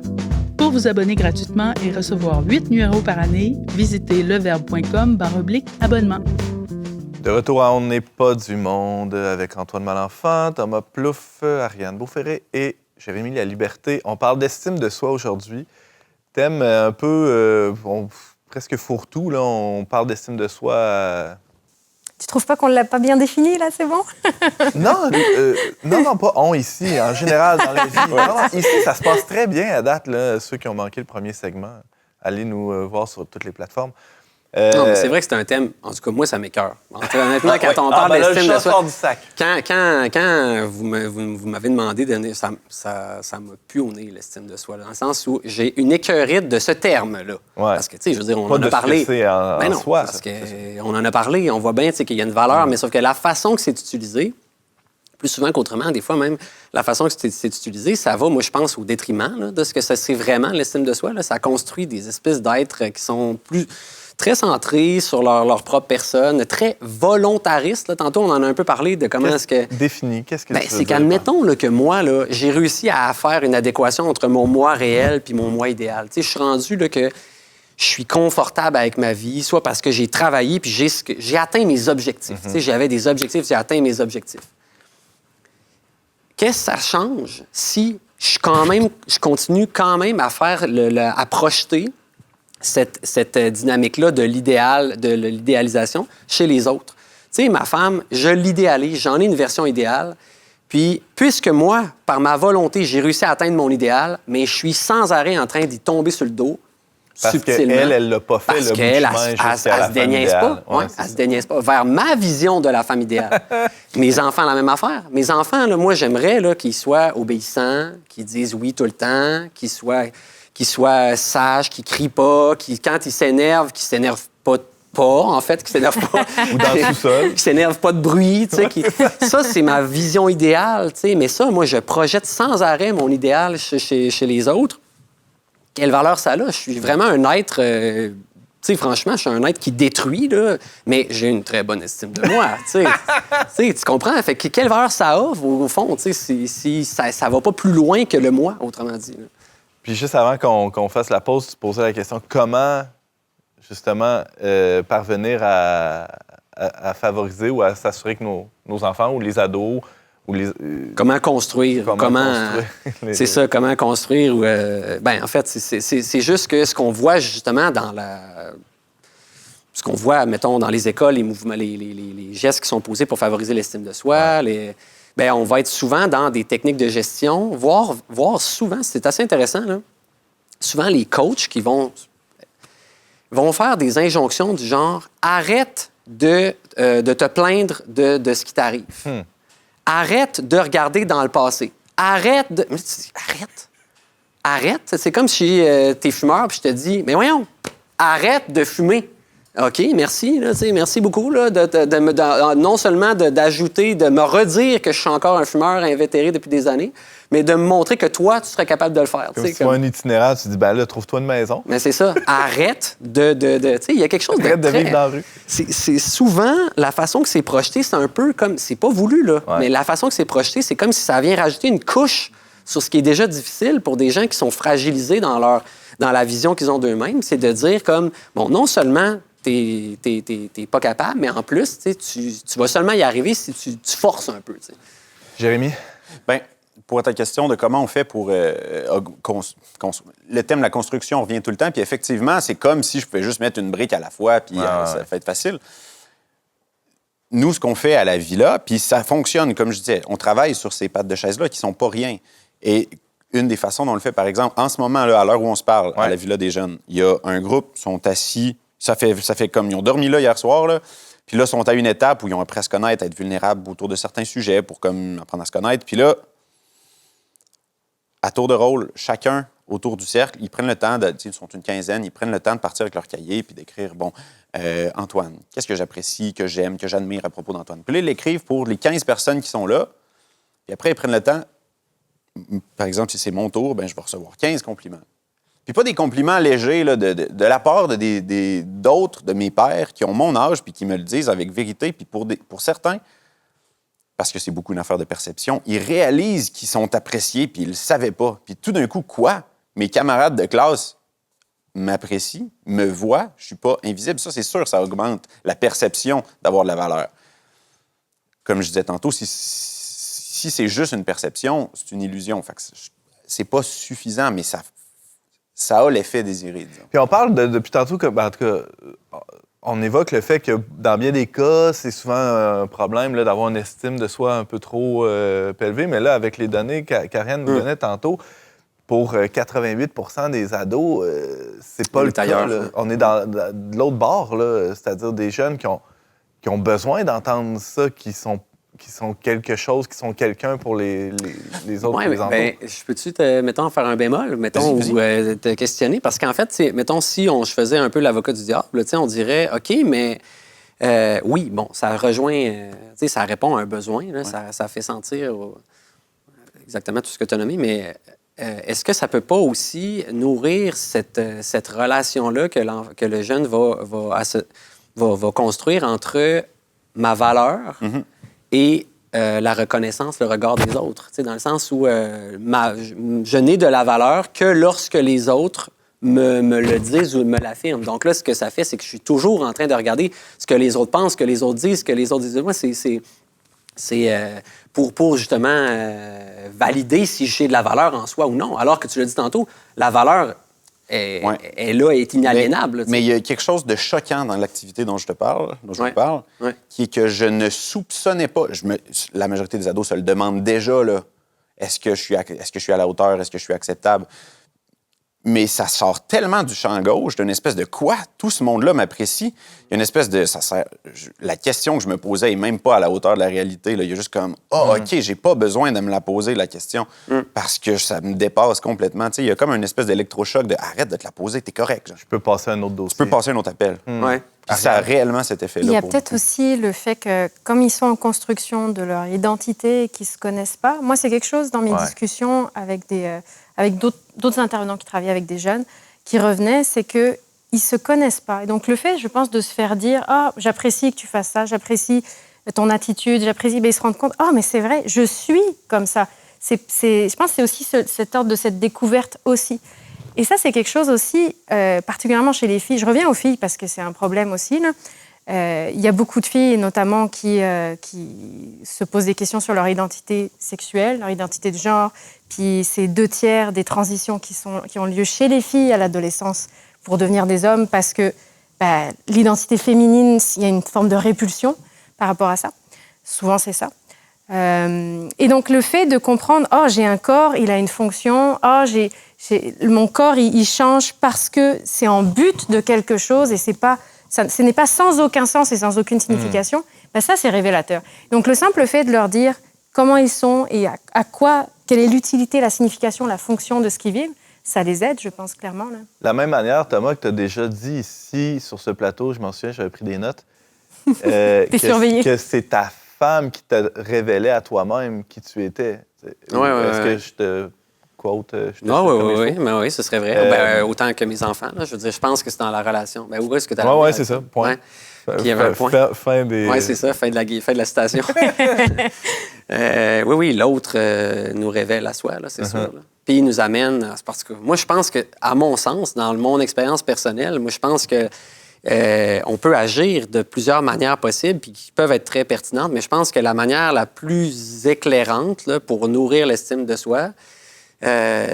Pour vous abonner gratuitement et recevoir 8 numéros par année, visitez leverbe.com/abonnement. De retour à On n'est pas du monde avec Antoine Malenfant, Thomas Plouffe, Ariane Beauferré et Jérémy Laliberté. On parle d'estime de soi aujourd'hui. Thème un peu presque fourre-tout, là. On parle d'estime de soi... Tu trouves pas qu'on l'a pas bien défini, là? C'est bon? Non, pas on ici, en général, dans la vie. Non, ici, ça se passe très bien à date, là. Ceux qui ont manqué le premier segment, allez nous voir sur toutes les plateformes. Non, mais c'est vrai que c'est un thème, en tout cas, moi, ça m'écœure. Honnêtement, quand on parle d'estime de soi... du sac. Quand vous m'avez demandé, ça m'a pu au nez, l'estime de soi, là, dans le sens où j'ai une écœurite de ce terme-là. Ouais. Parce que, tu sais, je veux dire, on en a parlé. En soi, parce qu'on en a parlé, on voit bien qu'il y a une valeur, mais sauf que la façon que c'est utilisé, plus souvent qu'autrement, des fois même, la façon que c'est utilisé, ça va, moi, je pense, au détriment là, de ce que c'est vraiment, l'estime de soi. Là. Ça construit des espèces d'êtres qui sont très centrés sur leur propre personne, très volontaristes. Là. Tantôt, on en a un peu parlé de comment est-ce que... Défini, qu'est-ce que tu veux c'est qu'admettons que moi, là, j'ai réussi à faire une adéquation entre mon moi réel puis mon moi idéal. Tu sais, je suis rendu là, que je suis confortable avec ma vie, soit parce que j'ai travaillé puis j'ai atteint mes objectifs. Tu sais, j'avais des objectifs, j'ai atteint mes objectifs. Qu'est-ce que ça change si je continue quand même à faire à projeter cette dynamique-là de l'idéalisation chez les autres? Tu sais, ma femme, je l'idéalise, j'en ai une version idéale. Puis, puisque moi, par ma volonté, j'ai réussi à atteindre mon idéal, mais je suis sans arrêt en train d'y tomber sur le dos, subtilement. Parce qu'elle, elle l'a pas fait, parce qu'elle, elle se déniaise pas. Ouais, elle se déniaise pas. Vers ma vision de la femme idéale. Mes enfants, la même affaire. Mes enfants, là, moi, j'aimerais là, qu'ils soient obéissants, qu'ils disent oui tout le temps, qu'ils soient sages, qu'ils crient pas, quand ils s'énervent, qu'ils s'énervent pas, en fait, qu'ils s'énervent pas. Ou dans le sous-sol. Qu'ils s'énervent pas de bruit, tu sais. Ça, c'est ma vision idéale, tu sais. Mais ça, moi, je projette sans arrêt mon idéal chez les autres. Quelle valeur ça a? Je suis vraiment un être... tu sais, franchement, je suis un être qui détruit, là, mais j'ai une très bonne estime de moi, tu sais. Tu comprends? Fait que quelle valeur ça a, au fond, tu sais, si ça va pas plus loin que le moi, autrement dit, là. Puis juste avant qu'on fasse la pause, tu posais la question comment, justement, parvenir à favoriser ou à s'assurer que nos enfants ou les ados... Comment construire? C'est ça, comment construire? En fait, c'est juste que ce qu'on voit justement ce qu'on voit, mettons, dans les écoles, les mouvements, les gestes qui sont posés pour favoriser l'estime de soi, on va être souvent dans des techniques de gestion, voire souvent, c'est assez intéressant, là, souvent les coachs qui vont faire des injonctions du genre « arrête de te plaindre de ce qui t'arrive. Arrête de regarder dans le passé. Arrête de... » Arrête. C'est comme si t'es fumeur puis je te dis « mais voyons, arrête de fumer. » OK, merci. Là, merci beaucoup là, non seulement d'ajouter, de me redire que je suis encore un fumeur invétéré depuis des années, mais de me montrer que toi, tu serais capable de le faire. Comme si tu vois un itinéraire, tu dis, ben là, trouve-toi une maison. Mais c'est ça. Arrête de il y a quelque chose de Arrête de vivre dans la rue. C'est souvent, la façon que c'est projeté, c'est un peu comme, c'est pas voulu, là, mais la façon que c'est projeté, c'est comme si ça vient rajouter une couche sur ce qui est déjà difficile pour des gens qui sont fragilisés dans la vision qu'ils ont d'eux-mêmes. C'est de dire comme, bon, non seulement t'es pas capable, mais en plus, tu vas seulement y arriver si tu forces un peu. T'sais. Jérémy? Bien, pour ta question de comment on fait pour... le thème de la construction revient tout le temps, puis effectivement, c'est comme si je pouvais juste mettre une brique à la fois, puis ça fait être facile. Nous, ce qu'on fait à la Villa, puis ça fonctionne, comme je disais, on travaille sur ces pattes de chaise-là qui sont pas rien. Et une des façons dont on le fait, par exemple, en ce moment, là, à l'heure où on se parle, à la Villa des Jeunes, il y a un groupe, sont assis... Ça fait comme... Ils ont dormi là hier soir, là. Puis là, ils sont à une étape où ils ont appris à se connaître, à être vulnérables autour de certains sujets pour comme apprendre à se connaître. Puis là, à tour de rôle, chacun autour du cercle, ils prennent le temps, ils sont une quinzaine, ils prennent le temps de partir avec leur cahier puis d'écrire, bon, Antoine, qu'est-ce que j'apprécie, que j'aime, que j'admire à propos d'Antoine? Puis là, ils l'écrivent pour les 15 personnes qui sont là. Puis après, ils prennent le temps, par exemple, si c'est mon tour, bien, je vais recevoir 15 compliments. Puis pas des compliments légers là, de la part d'autres de mes pairs qui ont mon âge puis qui me le disent avec vérité. Puis pour certains, parce que c'est beaucoup une affaire de perception, ils réalisent qu'ils sont appréciés puis ils le savaient pas. Puis tout d'un coup, quoi? Mes camarades de classe m'apprécient, me voient, je suis pas invisible. Ça, c'est sûr, ça augmente la perception d'avoir de la valeur. Comme je disais tantôt, si c'est juste une perception, c'est une illusion. Fait que c'est pas suffisant, mais ça a l'effet désiré, disons. Puis on parle depuis tantôt que, en tout cas, on évoque le fait que dans bien des cas, c'est souvent un problème là, d'avoir une estime de soi un peu trop élevée. Mais là, avec les données qu'Ariane nous donnait tantôt, pour 88 % des ados, c'est pas le cas. Là. On est de l'autre bord, là, c'est-à-dire des jeunes qui ont besoin d'entendre ça, qui sont quelque chose, qui sont quelqu'un pour les autres. Oui, mais je peux-tu, mettons, faire un bémol, mettons, ou te questionner? Parce qu'en fait, mettons, si je faisais un peu l'avocat du diable, on dirait, OK, mais oui, bon, ça rejoint, ça répond à un besoin, là, ça fait sentir exactement tout ce que tu as nommé, mais est-ce que ça peut pas aussi nourrir cette relation-là que le jeune va construire entre ma valeur et la reconnaissance, le regard des autres, dans le sens où je n'ai de la valeur que lorsque les autres me le disent ou me l'affirment. Donc là, ce que ça fait, c'est que je suis toujours en train de regarder ce que les autres pensent, ce que les autres disent, ce que les autres disent de moi. C'est pour justement valider si j'ai de la valeur en soi ou non. Alors que tu l'as dit tantôt, la valeur est là, est inaliénable. Mais il y a quelque chose de choquant dans l'activité dont je vous parle, qui est que je ne soupçonnais pas. La majorité des ados se le demandent déjà, là. Est-ce que je suis à la hauteur? Est-ce que je suis acceptable? Mais ça sort tellement du champ gauche d'une espèce de quoi? Tout ce monde-là m'apprécie. Il y a une espèce de... la question que je me posais n'est même pas à la hauteur de la réalité. Là. Il y a juste comme, OK, j'ai pas besoin de me la poser, la question, parce que ça me dépasse complètement. T'sais, il y a comme une espèce d'électrochoc de arrête de te la poser, t'es correct. Genre. Je peux passer à un autre dossier. Tu peux passer à un autre appel. Puis ça a réellement cet effet-là. Il y a peut-être aussi le fait que, comme ils sont en construction de leur identité et qu'ils ne se connaissent pas, moi, c'est quelque chose dans mes discussions avec d'autres intervenants qui travaillent avec des jeunes, qui revenaient, c'est qu'ils ne se connaissent pas. Et donc, le fait, je pense, de se faire dire « Ah, j'apprécie que tu fasses ça, j'apprécie ton attitude, j'apprécie... » Mais ils se rendent compte « Ah, mais c'est vrai, je suis comme ça. » Je pense que c'est aussi cet ordre de cette découverte aussi. Et ça, c'est quelque chose aussi, particulièrement chez les filles. Je reviens aux filles parce que c'est un problème aussi, là. Il y a beaucoup de filles, notamment, qui se posent des questions sur leur identité sexuelle, leur identité de genre. Puis c'est 2/3 des transitions qui ont lieu chez les filles à l'adolescence pour devenir des hommes parce que l'identité féminine, il y a une forme de répulsion par rapport à ça. Souvent, c'est ça. Et donc, le fait de comprendre, j'ai un corps, il a une fonction, mon corps, il change parce que c'est en but de quelque chose et ce n'est pas sans aucun sens et sans aucune signification, ça, c'est révélateur. Donc, le simple fait de leur dire comment ils sont et quelle est l'utilité, la signification, la fonction de ce qu'ils vivent, ça les aide, je pense, clairement. Là. De la même manière, Thomas, que tu as déjà dit ici, sur ce plateau, je m'en souviens, j'avais pris des notes, que c'est ta femme qui t'a révélé à toi-même qui tu étais. Est-ce que je te quote? Oui, ce serait vrai. Autant que mes enfants. Là, je veux dire, je pense que c'est dans la relation. Où est-ce que tu as Oui, c'est ça. Point. Ouais. Puis il y avait un point. Fin des... Oui, c'est ça, fin de la citation. Oui, l'autre nous révèle à soi, là, c'est sûr. Là. Puis il nous amène... Parce que moi, je pense que, à mon sens, dans mon expérience personnelle, moi, je pense que on peut agir de plusieurs manières possibles puis qui peuvent être très pertinentes, mais je pense que la manière la plus éclairante là, pour nourrir l'estime de soi,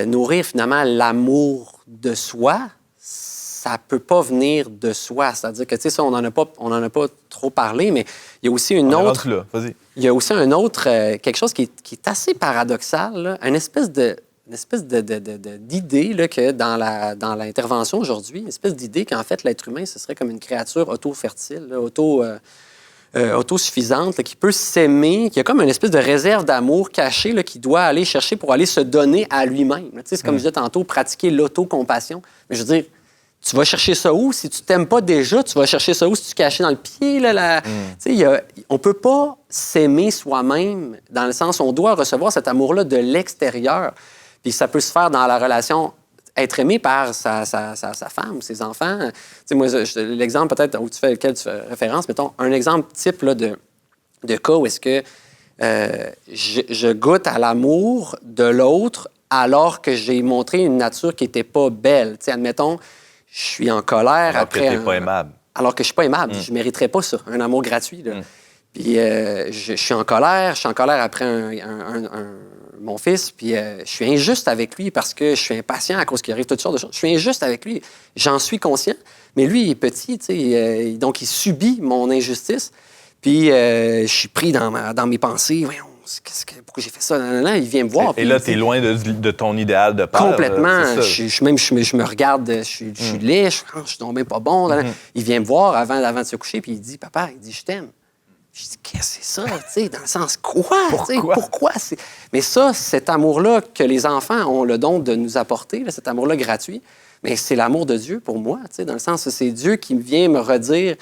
nourrir finalement l'amour de soi, ça peut pas venir de soi. C'est-à-dire que, tu sais, ça, on en a pas trop parlé, mais il y a aussi une autre... Là. Vas-y. Il y a aussi un autre... quelque chose qui est assez paradoxal, là, une espèce d'idée là, que dans l'intervention aujourd'hui, une espèce d'idée qu'en fait, l'être humain, ce serait comme une créature auto-fertile, là, autosuffisante, là, qui peut s'aimer, qui a comme une espèce de réserve d'amour cachée là, qu'il doit aller chercher pour aller se donner à lui-même. Tu sais, c'est comme je disais tantôt, pratiquer l'autocompassion. Mais je veux dire, tu vas chercher ça où? Si tu t'aimes pas déjà, tu vas chercher ça où? Si tu caches dans le pied? Là, Tu sais, on peut pas s'aimer soi-même dans le sens où on doit recevoir cet amour-là de l'extérieur. Puis ça peut se faire dans la relation, être aimé par sa femme, ses enfants. Tu sais, moi, l'exemple peut-être auquel tu fais référence, mettons, un exemple type là, de cas où est-ce que je goûte à l'amour de l'autre alors que j'ai montré une nature qui n'était pas belle. Tu sais, admettons, je suis en colère alors après... que t'es pas aimable. Alors que je suis pas aimable. Je mériterais pas ça, un amour gratuit. Là. Puis je suis en colère après mon fils, puis je suis injuste avec lui parce que je suis impatient à cause qu'il arrive toutes sortes de choses. Je suis injuste avec lui, j'en suis conscient, mais lui, il est petit, tu sais, donc il subit mon injustice, puis je suis pris dans mes pensées. Voyons, pourquoi j'ai fait ça? Il vient me voir. Et là, tu es loin de ton idéal de père. Complètement. Je me regarde, je suis laid, je suis tombé pas bon. Il vient me voir avant de se coucher, puis il dit, papa, je t'aime. Je dis, qu'est-ce que c'est ça? T'sais, dans le sens, quoi? Pourquoi? Mais ça, cet amour-là que les enfants ont le don de nous apporter, là, cet amour-là gratuit, mais c'est l'amour de Dieu pour moi, dans le sens que c'est Dieu qui vient me redire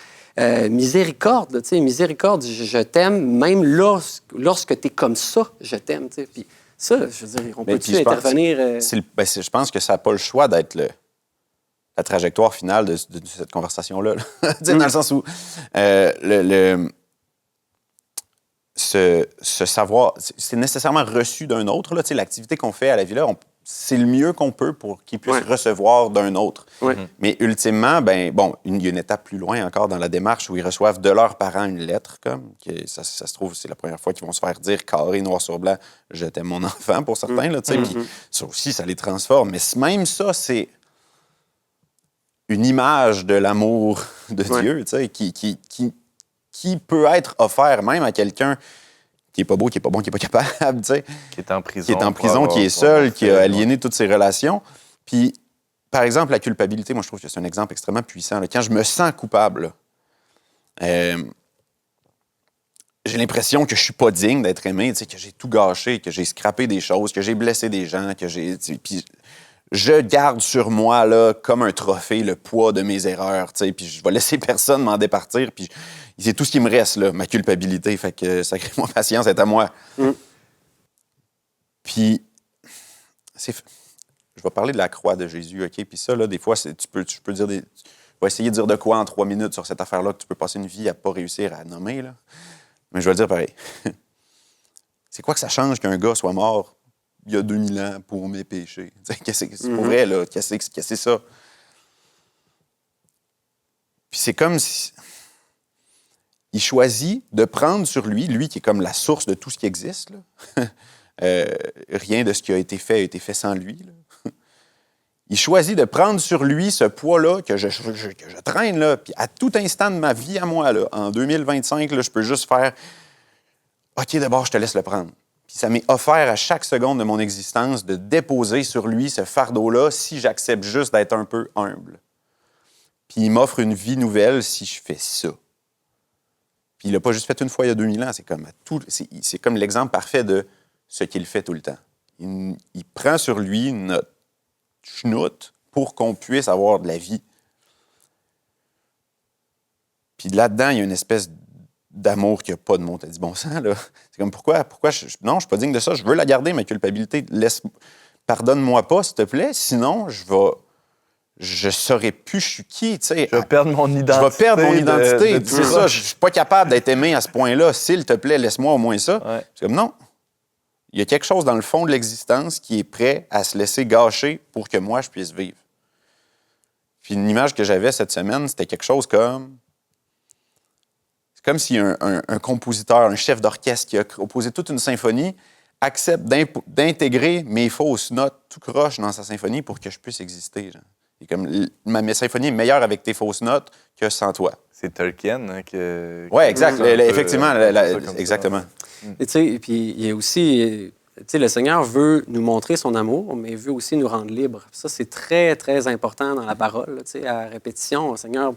miséricorde, miséricorde, je t'aime, même lorsque tu es comme ça, je t'aime. Puis ça, je veux dire, on peut-tu intervenir... je pense que ça n'a pas le choix d'être la trajectoire finale de cette conversation-là. Dans le sens où ce savoir, c'est nécessairement reçu d'un autre. Là. L'activité qu'on fait à la Villa, c'est le mieux qu'on peut pour qu'il puisse recevoir d'un autre. Mais ultimement, il y a une étape plus loin encore dans la démarche où ils reçoivent de leurs parents une lettre, ça se trouve, c'est la première fois qu'ils vont se faire dire carré, noir sur blanc, « Je t'aime mon enfant » pour certains. Là, puis ça aussi, ça les transforme. Mais même ça, c'est une image de l'amour de Dieu qui peut être offert même à quelqu'un qui n'est pas beau, qui n'est pas bon, qui n'est pas capable, qui est en prison, qui est seul, qui a aliéné toutes ses relations. Puis, par exemple, la culpabilité, moi, je trouve que c'est un exemple extrêmement puissant. Là. Quand je me sens coupable, j'ai l'impression que je suis pas digne d'être aimé, que j'ai tout gâché, que j'ai scrappé des choses, que j'ai blessé des gens, que j'ai... Puis je garde sur moi, là, comme un trophée, le poids de mes erreurs, puis je vais laisser personne m'en départir, puis c'est tout ce qui me reste, là, ma culpabilité. Fait que sacrément patience est à moi. Puis, je vais parler de la croix de Jésus, OK? Puis ça, là, des fois, tu peux dire je vais essayer de dire de quoi en 3 minutes sur cette affaire-là que tu peux passer une vie à pas réussir à nommer, là. Mais je vais le dire pareil. C'est quoi que ça change qu'un gars soit mort il y a 2000 ans pour mes péchés? C'est pour vrai, là. Qu'est-ce que c'est ça? Puis c'est comme si... Il choisit de prendre sur lui qui est comme la source de tout ce qui existe. Là. Rien de ce qui a été fait sans lui. Là. Il choisit de prendre sur lui ce poids-là que je traîne, là, puis à tout instant de ma vie à moi, là, en 2025, là, je peux juste faire « OK, d'abord, je te laisse le prendre ». Puis ça m'est offert à chaque seconde de mon existence de déposer sur lui ce fardeau-là si j'accepte juste d'être un peu humble. Puis il m'offre une vie nouvelle si je fais ça. Puis il l'a pas juste fait une fois il y a 2000 ans, c'est comme l'exemple parfait de ce qu'il fait tout le temps. Il prend sur lui notre chenoute pour qu'on puisse avoir de la vie. Puis là-dedans, il y a une espèce d'amour qui n'a pas de mot. T'as dit bon sang, là. C'est comme pourquoi non, je ne suis pas digne de ça. Je veux la garder, ma culpabilité. Pardonne-moi pas, s'il te plaît. Sinon, je saurais plus je suis qui, tu sais. Je vais perdre mon identité. Je vais perdre mon identité. C'est ça. Je suis pas capable d'être aimé à ce point-là. S'il te plaît, laisse-moi au moins ça. Ouais. C'est comme non. Il y a quelque chose dans le fond de l'existence qui est prêt à se laisser gâcher pour que moi, je puisse vivre. Puis une image que j'avais cette semaine, c'était quelque chose comme... C'est comme si un compositeur, un chef d'orchestre qui a composé toute une symphonie accepte d'intégrer mes fausses notes tout croche dans sa symphonie pour que je puisse exister. Genre. Et comme ma symphonie est meilleure avec tes fausses notes que sans toi. C'est Tolkien Oui, exact. Effectivement, exactement. Et tu sais, puis il y a aussi, tu sais, le Seigneur veut nous montrer son amour, mais il veut aussi nous rendre libres. Ça, c'est très, très important dans la parole. Tu sais, à répétition, le Seigneur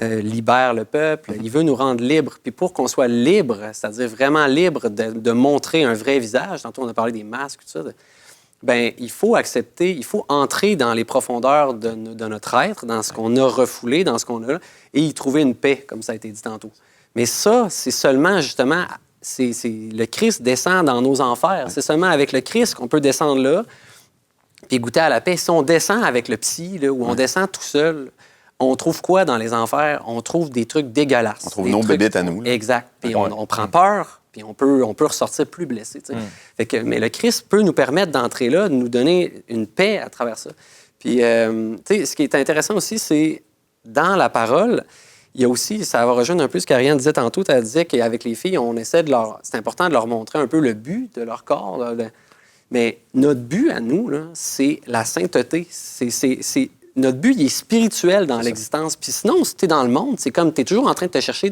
libère le peuple. Il veut nous rendre libres. Puis pour qu'on soit libre, c'est-à-dire vraiment libre de montrer un vrai visage, tantôt on a parlé des masques, tout ça, bien, il faut accepter, il faut entrer dans les profondeurs de notre être, dans ce qu'on a refoulé, dans ce qu'on a là, et y trouver une paix, comme ça a été dit tantôt. Mais ça, c'est seulement, justement, le Christ descend dans nos enfers. C'est seulement avec le Christ qu'on peut descendre là, puis goûter à la paix. Si on descend avec le psy, là, ou on descend tout seul, on trouve quoi dans les enfers? On trouve des trucs dégueulasses. On trouve nos bébites à nous. Là. Exact. Puis on prend peur, puis on peut ressortir plus blessé. Fait que, mais le Christ peut nous permettre d'entrer là, de nous donner une paix à travers ça. Puis, tu sais, ce qui est intéressant aussi, c'est dans la parole, il y a aussi, ça va rejoindre un peu ce qu'Ariane disait tantôt, elle disait qu'avec les filles, on essaie c'est important de leur montrer un peu le but de leur corps. Là, mais notre but à nous, là, c'est la sainteté. Notre but, il est spirituel dans l'existence. Puis sinon, si tu es dans le monde, c'est comme tu es toujours en train de te chercher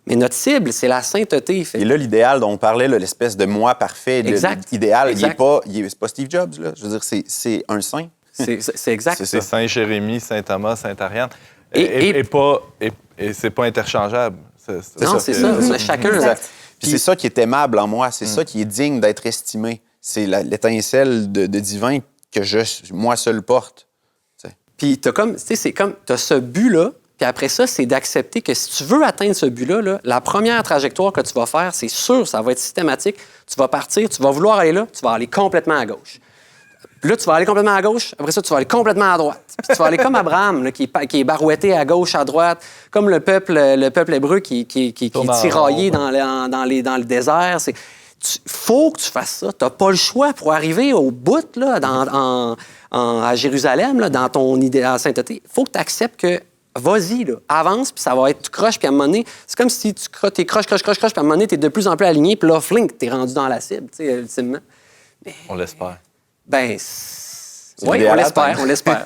Mais notre cible, c'est la sainteté. Et là, l'idéal dont on parlait, là, l'espèce de moi parfait, l'idéal, il n'est pas Steve Jobs. Là. Je veux dire, c'est un saint. C'est exact. C'est Saint Jérémie, Saint Thomas, Saint Ariane. Et c'est pas interchangeable. Non, c'est ça. On a chacun. Puis c'est ça qui est aimable en moi. C'est ça qui est digne d'être estimé. C'est l'étincelle de divin que moi seul porte. Puis t'as ce but-là, puis après ça, c'est d'accepter que si tu veux atteindre ce but-là, là, la première trajectoire que tu vas faire, c'est sûr, ça va être systématique. Tu vas partir, tu vas vouloir aller là, tu vas aller complètement à gauche. Puis là, tu vas aller complètement à gauche, après ça, tu vas aller complètement à droite. Puis tu vas aller comme Abraham, là, qui est barouetté à gauche, à droite, comme le peuple hébreu qui est tiraillé dans le désert. Faut que tu fasses ça. Tu n'as pas le choix pour arriver au bout, là, à Jérusalem, là, dans ton idéal sainteté. Il faut que tu acceptes que, vas-y, là, avance, puis ça va être croche, puis à un moment donné, c'est comme si t'es croche, puis à un moment donné, t'es de plus en plus aligné, puis là, flink, t'es rendu dans la cible, tu sais, ultimement. Mais, on l'espère. Ben, oui, on l'espère.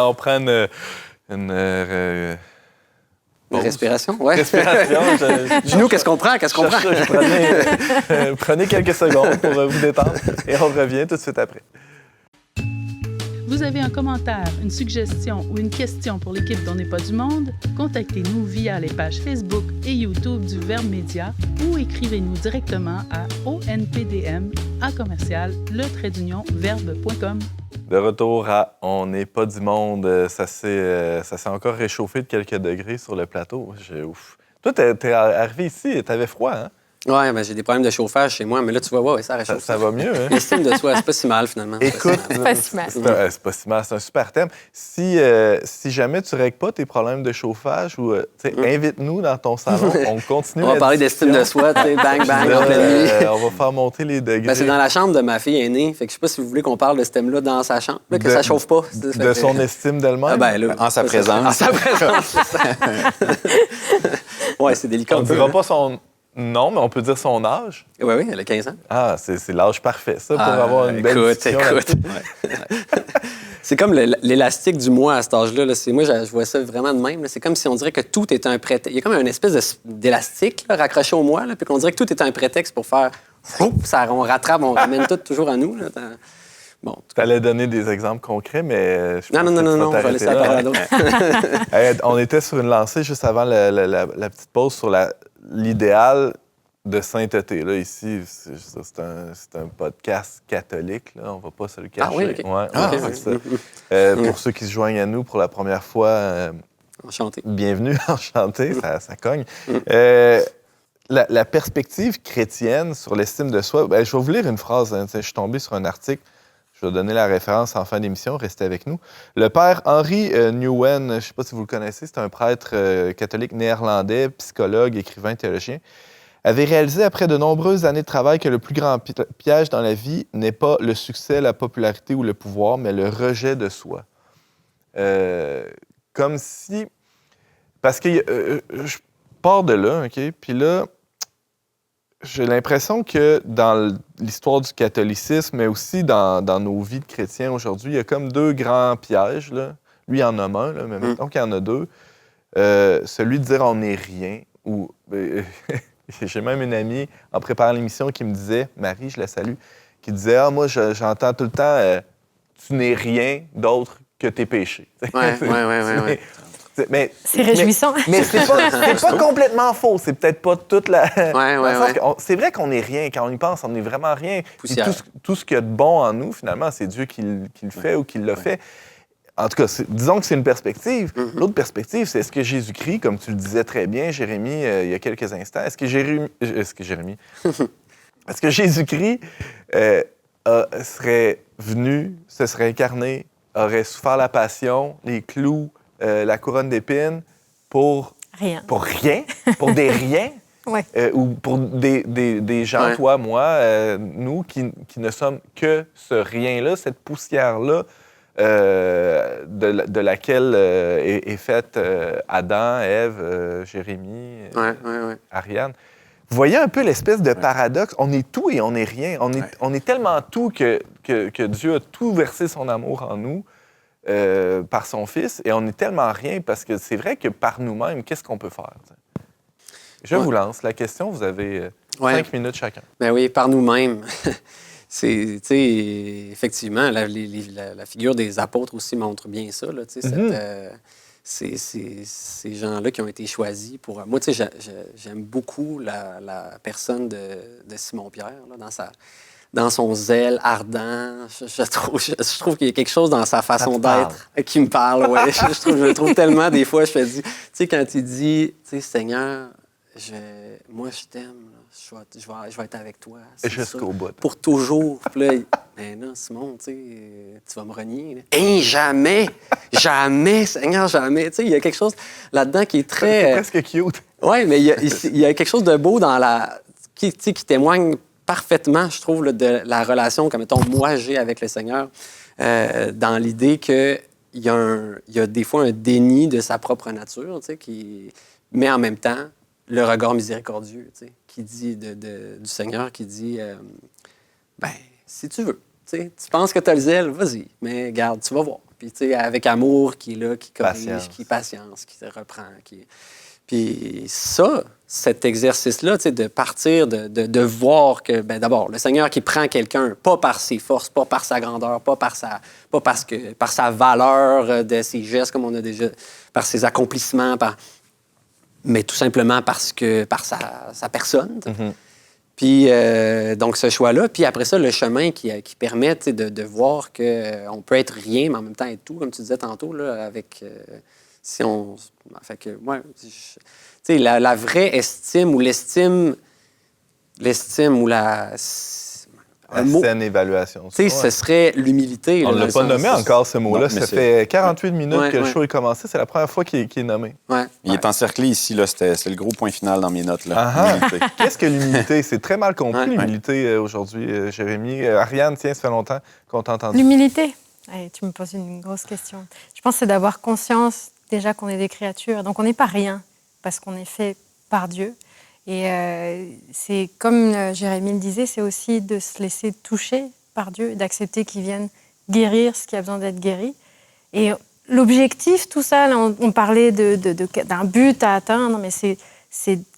On prend une respiration, oui. Respiration. Dis-nous, qu'est-ce qu'on prend? Prenez quelques secondes pour vous détendre et on revient tout de suite après. Vous avez un commentaire, une suggestion ou une question pour l'équipe d'On n'est pas du monde? Contactez-nous via les pages Facebook et YouTube du Verbe Média ou écrivez-nous directement à onpdm@le-verbe.com. De retour à On n'est pas du monde, ça s'est encore réchauffé de quelques degrés sur le plateau. Ouf. Toi, t'es arrivé ici, t'avais froid, hein? Oui, ben, j'ai des problèmes de chauffage chez moi, mais là, tu vois, ça réchauffe. Ça va mieux, hein? L'estime de soi, c'est pas si mal, finalement. Écoute, c'est pas si mal. C'est pas si mal, c'est un super thème. Si jamais tu ne règles pas tes problèmes de chauffage, ou invite-nous dans ton salon, on continue. On va parler d'estime de soi, bang, bang, en pleine nuit. On va faire monter les degrés. Ben, c'est dans la chambre de ma fille aînée, fait que je sais pas si vous voulez qu'on parle de ce thème-là dans sa chambre, là, que ça chauffe pas. De son estime d'elle-même? Ah ben, là, en sa présence. En sa présence, ouais, c'est délicat. On ne dira pas son... Non, mais on peut dire son âge. Oui, elle a 15 ans. Ah, c'est l'âge parfait, ça, pour avoir une belle discussion. Écoute. C'est comme l'élastique du moi à cet âge-là. Là. Moi, je vois ça vraiment de même. Là. C'est comme si on dirait que tout est un prétexte. Il y a comme une espèce d'élastique raccroché au moi, là, puis qu'on dirait que tout est un prétexte pour faire... Ça, on rattrape, on ramène tout toujours à nous. Là. Bon, tu allais donner des exemples concrets, mais je pense non, je vais laisser la parole à d'autres. On était sur une lancée juste avant la petite pause sur l'idéal de sainteté. Là, ici, c'est un podcast catholique. Là. On ne va pas se le cacher. Ah oui, OK. Ouais, pour ceux qui se joignent à nous pour la première fois, enchanté. Bienvenue, enchanté, ça cogne. La perspective chrétienne sur l'estime de soi, je vais vous lire une phrase. Hein, je suis tombé sur un article. Je vais donner la référence en fin d'émission. Restez avec nous. Le père Henry Nouwen, je ne sais pas si vous le connaissez, c'est un prêtre catholique néerlandais, psychologue, écrivain, théologien, avait réalisé après de nombreuses années de travail que le plus grand piège dans la vie n'est pas le succès, la popularité ou le pouvoir, mais le rejet de soi. Comme si... Parce que je pars de là, OK? Puis là, j'ai l'impression que dans l'histoire du catholicisme, mais aussi dans nos vies de chrétiens aujourd'hui, il y a comme deux grands pièges. Là. Lui, il en nomme un, là, mais mettons qu'il y en a deux. Celui de dire on n'est rien. Ou j'ai même une amie, en préparant l'émission, qui me disait, Marie, je la salue, qui disait « Ah, moi, j'entends tout le temps tu n'es rien d'autre que tes péchés. » Ouais. C'est réjouissant. Mais c'est pas complètement faux. C'est peut-être pas toute la... C'est vrai qu'on n'est rien. Quand on y pense, on n'est vraiment rien. Tout ce qu'il y a de bon en nous, finalement, c'est Dieu qui le fait ou qui l'a fait. En tout cas, disons que c'est une perspective. L'autre perspective, c'est est-ce que Jésus-Christ, comme tu le disais très bien, Jérémie, il y a quelques instants, est-ce que Jésus-Christ serait venu, se serait incarné, aurait souffert la passion, les clous, la couronne d'épines pour rien, pour des riens, ouais. Ou pour des gens, toi, moi, nous, qui ne sommes que ce rien-là, cette poussière-là, de laquelle est faite Adam, Ève, Jérémie, Ariane. Vous voyez un peu l'espèce de paradoxe. On est tout et on n'est rien. On est tellement tout que Dieu a tout versé son amour en nous. Par son Fils, et on est tellement rien parce que c'est vrai que par nous-mêmes, qu'est-ce qu'on peut faire? T'sais? Je vous lance la question, vous avez 5 minutes chacun. Ben oui, par nous-mêmes. C'est, effectivement, la figure des apôtres aussi montre bien ça, là, ces gens-là qui ont été choisis pour... Moi, j'aime beaucoup la personne de Simon-Pierre, là, dans son zèle ardent. Je trouve qu'il y a quelque chose dans sa façon d'être qui me parle. Ouais. je le trouve tellement, des fois, je me dis... Tu sais, quand il dit, Seigneur, moi, je t'aime, je vais être avec toi. Jusqu'au bout. Pour toujours. Puis là, ben non, Simon, tu vas me renier. Hein, jamais, Seigneur, jamais. Tu sais, il y a quelque chose là-dedans qui est très... C'est presque cute. Oui, mais il y a quelque chose de beau dans qui témoigne parfaitement, je trouve, là, de la relation que, mettons, moi, j'ai avec le Seigneur, dans l'idée qu'il y a des fois un déni de sa propre nature, mais en même temps, le regard miséricordieux, qui dit du Seigneur, qui dit, si tu veux, tu penses que tu as le zèle, vas-y, mais garde, tu vas voir. Puis, avec amour, qui est là, qui corrige, qui patience, qui te reprend, Puis ça, cet exercice-là, de partir, de voir que, d'abord, le Seigneur qui prend quelqu'un, pas par ses forces, pas par sa grandeur, pas par sa valeur de ses gestes, comme on a déjà, par ses accomplissements, mais tout simplement par sa personne. Puis, donc, ce choix-là. Puis après ça, le chemin qui permet de voir qu'on peut être rien, mais en même temps être tout, comme tu disais tantôt, là, avec... si on... Fait que, moi, la vraie estime ou l'estime ou la saine évaluation. Ce serait l'humilité. On ne l'a pas nommé encore, ce mot-là. Ça fait 48 minutes que le show est commencé. C'est la première fois qu'il est nommé. Il est encerclé ici. C'est le gros point final dans mes notes. Qu'est-ce que l'humilité? C'est très mal compris, l'humilité, aujourd'hui, Jérémie. Ariane, tiens, ça fait longtemps qu'on t'a entendu. L'humilité? Allez, tu me poses une grosse question. Je pense que c'est d'avoir conscience déjà qu'on est des créatures. Donc, on n'est pas rien parce qu'on est fait par Dieu. Et c'est comme Jérémie le disait, c'est aussi de se laisser toucher par Dieu, d'accepter qu'il vienne guérir ce qui a besoin d'être guéri. Et l'objectif, tout ça, là, on parlait d'un but à atteindre, mais c'est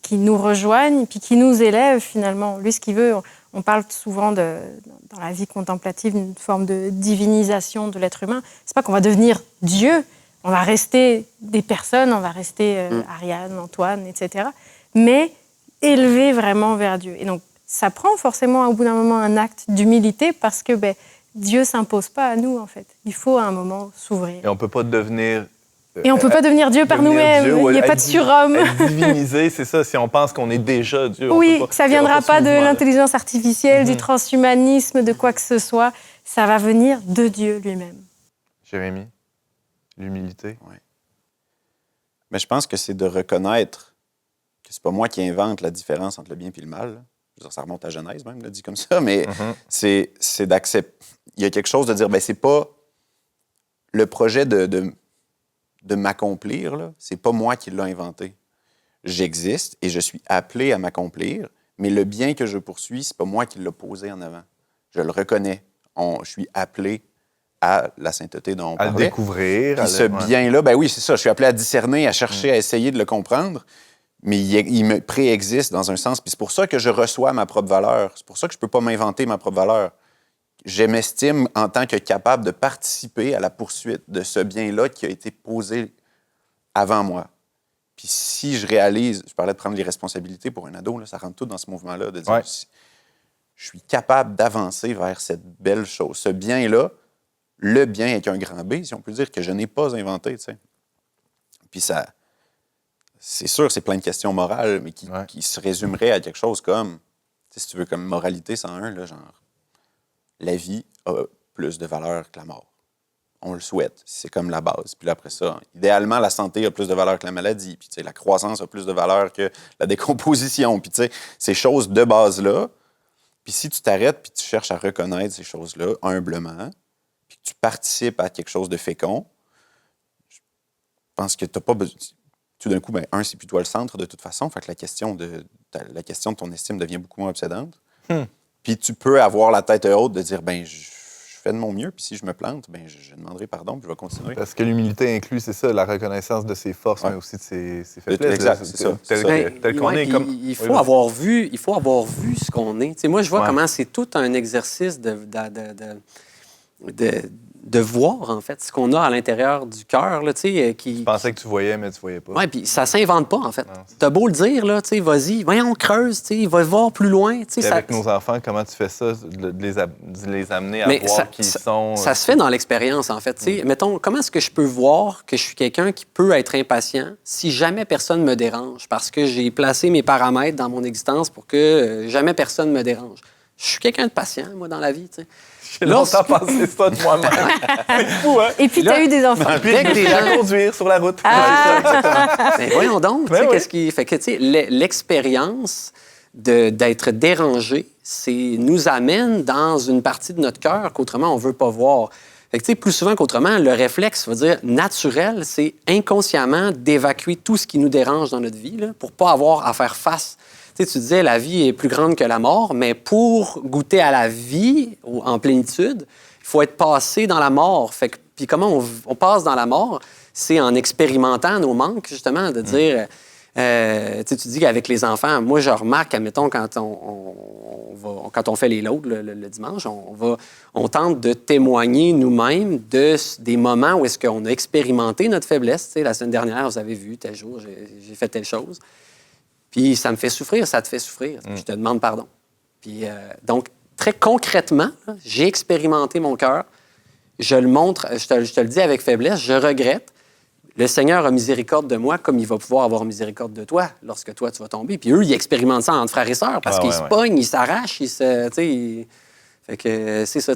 qu'il nous rejoigne, puis qu'il nous élève finalement. Lui, ce qu'il veut, on parle souvent dans la vie contemplative d'une forme de divinisation de l'être humain. C'est pas qu'on va devenir Dieu, on va rester des personnes, on va rester Ariane, Antoine, etc. Mais élevé vraiment vers Dieu. Et donc, ça prend forcément au bout d'un moment un acte d'humilité parce que Dieu ne s'impose pas à nous, en fait. Il faut à un moment s'ouvrir. Et on ne peut pas devenir... Et on ne peut pas devenir Dieu par nous-mêmes. Il n'y a pas de surhomme. Être divinisé, c'est ça. Si on pense qu'on est déjà Dieu, oui, ça ne viendra pas de l'intelligence artificielle, du transhumanisme, de quoi que ce soit. Ça va venir de Dieu lui-même. Jérémie, l'humilité. Oui. Mais je pense que c'est de reconnaître que c'est pas moi qui invente la différence entre le bien et le mal. Je veux dire, ça remonte à Genèse même, dit comme ça, mais c'est d'accepter. Il y a quelque chose de dire, c'est pas le projet de m'accomplir, là, c'est pas moi qui l'ai inventé. J'existe et je suis appelé à m'accomplir, mais le bien que je poursuis, c'est pas moi qui l'ai posé en avant. Je le reconnais. Je suis appelé à la sainteté dont on parlait. À le découvrir. Puis ce bien-là, oui, c'est ça. Je suis appelé à discerner, à chercher, à essayer de le comprendre, mais il me préexiste dans un sens. Puis c'est pour ça que je reçois ma propre valeur. C'est pour ça que je peux pas m'inventer ma propre valeur. Je m'estime en tant que capable de participer à la poursuite de ce bien-là qui a été posé avant moi. Puis si je réalise, je parlais de prendre les responsabilités pour un ado, là, ça rentre tout dans ce mouvement-là, de dire, je suis capable d'avancer vers cette belle chose. Ce bien-là, le bien avec un grand B, si on peut dire, que je n'ai pas inventé, tu sais. Puis ça, c'est sûr, c'est plein de questions morales, mais qui se résumeraient à quelque chose comme, si tu veux, comme moralité 101, là, genre, la vie a plus de valeur que la mort. On le souhaite. C'est comme la base. Puis là, après ça, idéalement, la santé a plus de valeur que la maladie. Puis, tu sais, la croissance a plus de valeur que la décomposition. Puis, tu sais, ces choses de base-là. Puis, si tu t'arrêtes puis tu cherches à reconnaître ces choses-là humblement, puis que tu participes à quelque chose de fécond, je pense que tu n'as pas besoin... Tout d'un coup, c'est plus toi le centre de toute façon. Fait que la question de ton estime devient beaucoup moins obsédante. Puis tu peux avoir la tête haute de dire, je fais de mon mieux, puis si je me plante, je demanderai pardon, puis je vais continuer. Parce que l'humilité inclut, c'est ça, la reconnaissance de ses forces, mais aussi de ses faiblesses. Exact, c'est ça. Tel qu'on est. Il faut avoir vu ce qu'on est. T'sais, moi, je vois comment c'est tout un exercice de voir, en fait, ce qu'on a à l'intérieur du cœur. Tu pensais que tu voyais, mais tu voyais pas. Oui, puis ça s'invente pas, en fait. T'as beau le dire, là, vas-y, voyons, on creuse, va voir plus loin. Avec nos enfants, comment tu fais ça, de les amener à voir qui ils sont? Ça se fait dans l'expérience, en fait. Mettons, comment est-ce que je peux voir que je suis quelqu'un qui peut être impatient si jamais personne me dérange? Parce que j'ai placé mes paramètres dans mon existence pour que jamais personne me dérange. Je suis quelqu'un de patient, moi, dans la vie, tu sais. J'ai longtemps pensé ça de moi-même. C'est fou, hein? Et puis, tu as eu des enfants. Puis, je des gens conduire sur la route. Mais voyons donc, qu'est-ce qui fait que, l'expérience d'être dérangé, nous amène dans une partie de notre cœur qu'autrement, on ne veut pas voir. Fait que, plus souvent qu'autrement, le réflexe, naturel, c'est inconsciemment d'évacuer tout ce qui nous dérange dans notre vie là, pour ne pas avoir à faire face. Tu disais, la vie est plus grande que la mort, mais pour goûter à la vie en plénitude, il faut être passé dans la mort. Puis comment on passe dans la mort? C'est en expérimentant nos manques, justement, de dire... tu dis qu'avec les enfants, moi, je remarque, admettons, quand on fait les loads le dimanche, on tente de témoigner nous-mêmes des moments où est-ce qu'on a expérimenté notre faiblesse. La semaine dernière, vous avez vu, tel jour, j'ai fait telle chose. Puis ça me fait souffrir, ça te fait souffrir. Je te demande pardon. Puis donc, très concrètement, là, j'ai expérimenté mon cœur. Je le montre, je te le dis avec faiblesse, je regrette. Le Seigneur a miséricorde de moi comme il va pouvoir avoir miséricorde de toi lorsque toi, tu vas tomber. Puis eux, ils expérimentent ça entre frères et sœurs parce qu'ils se pognent, ils s'arrachent, Fait que c'est ça,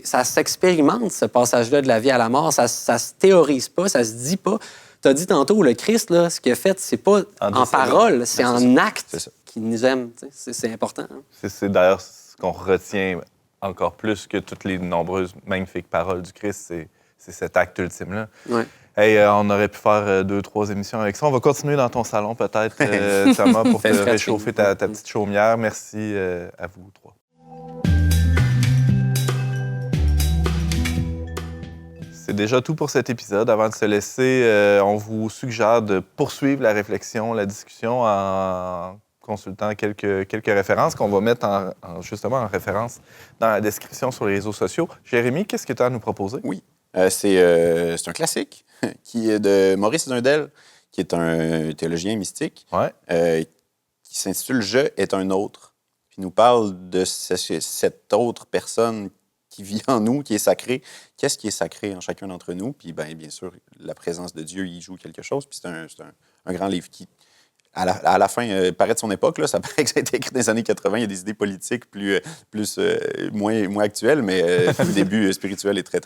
ça s'expérimente, ce passage-là de la vie à la mort. Ça se théorise pas, ça se dit pas. Tu as dit tantôt, le Christ, là, ce qu'il a fait, c'est pas en parole, c'est en acte qu'il nous aime. C'est important. Hein? C'est d'ailleurs ce qu'on retient encore plus que toutes les nombreuses magnifiques paroles du Christ, c'est cet acte ultime-là. Ouais. Hey, on aurait pu faire 2-3 émissions avec ça. On va continuer dans ton salon, peut-être, Thomas, pour te réchauffer ta petite chaumière. Merci à vous trois. déjà tout pour cet épisode. Avant de se laisser, on vous suggère de poursuivre la réflexion, la discussion en consultant quelques références qu'on va mettre justement en référence dans la description sur les réseaux sociaux. Jérémy, qu'est-ce que tu as à nous proposer? Oui, c'est un classique qui est de Maurice Zundel, qui est un théologien mystique, qui s'intitule « Je est un autre ». Puis il nous parle de cette autre personne qui vit en nous, qui est sacrée. Qu'est-ce qui est sacré en chacun d'entre nous? Puis bien sûr, la présence de Dieu y joue quelque chose. Puis c'est un grand livre qui, à la fin, paraît de son époque. Là, ça paraît que ça a été écrit dans les années 80. Il y a des idées politiques moins actuelles, mais le début spirituel est très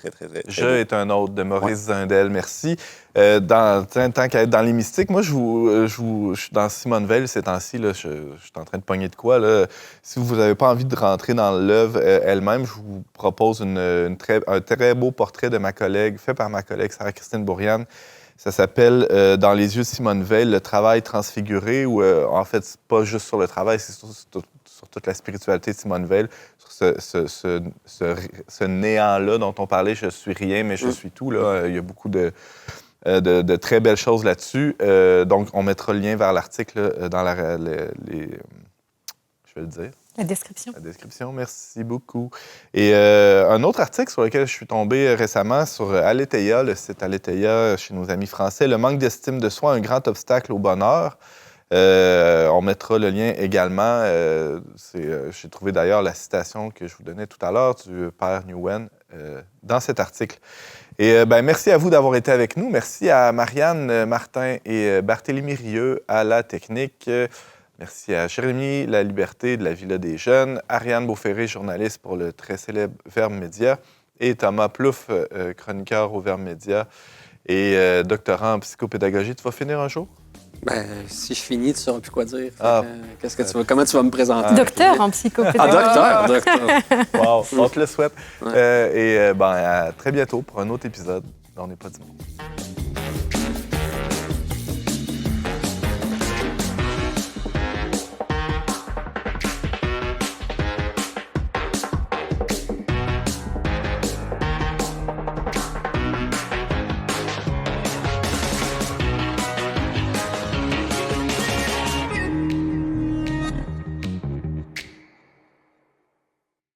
Je est un autre, de Maurice Zundel. Merci. Tant qu'à être dans les mystiques, moi, je suis dans Simone Veil ces temps-ci. Je suis en train de pogner de quoi. Là. Si vous n'avez pas envie de rentrer dans l'œuvre elle-même, je vous propose un très beau portrait de ma collègue, fait par ma collègue Sarah-Christine Bourriane. Ça s'appelle « Dans les yeux de Simone Veil, le travail transfiguré », où en fait, c'est pas juste sur le travail, c'est sur toute la spiritualité de Simone Veil, sur ce néant-là dont on parlait, « je suis rien, mais je suis tout ». Là. Il y a beaucoup de très belles choses là-dessus. Donc, on mettra le lien vers l'article dans je vais le dire. La description. La description, merci beaucoup. Et un autre article sur lequel je suis tombé récemment sur Aletheia, le site Aletheia chez nos amis français, « Le manque d'estime de soi, un grand obstacle au bonheur ». On mettra le lien également. J'ai trouvé d'ailleurs la citation que je vous donnais tout à l'heure du père Nguyen dans cet article. Et merci à vous d'avoir été avec nous. Merci à Marianne Martin et Barthélémy Rieu à la technique. Merci à Jérémy La Liberté de la Villa des Jeunes, Ariane Beauferré, journaliste pour le très célèbre Verbe Média, et Thomas Plouffe, chroniqueur au Verbe Média et doctorant en psychopédagogie. Tu vas finir un jour? Si je finis, tu ne sauras plus quoi dire. Comment tu vas me présenter? Docteur en psychopédagogie. Docteur. Wow, on te le souhaite. Ouais. À très bientôt pour un autre épisode d'On n'est pas du monde.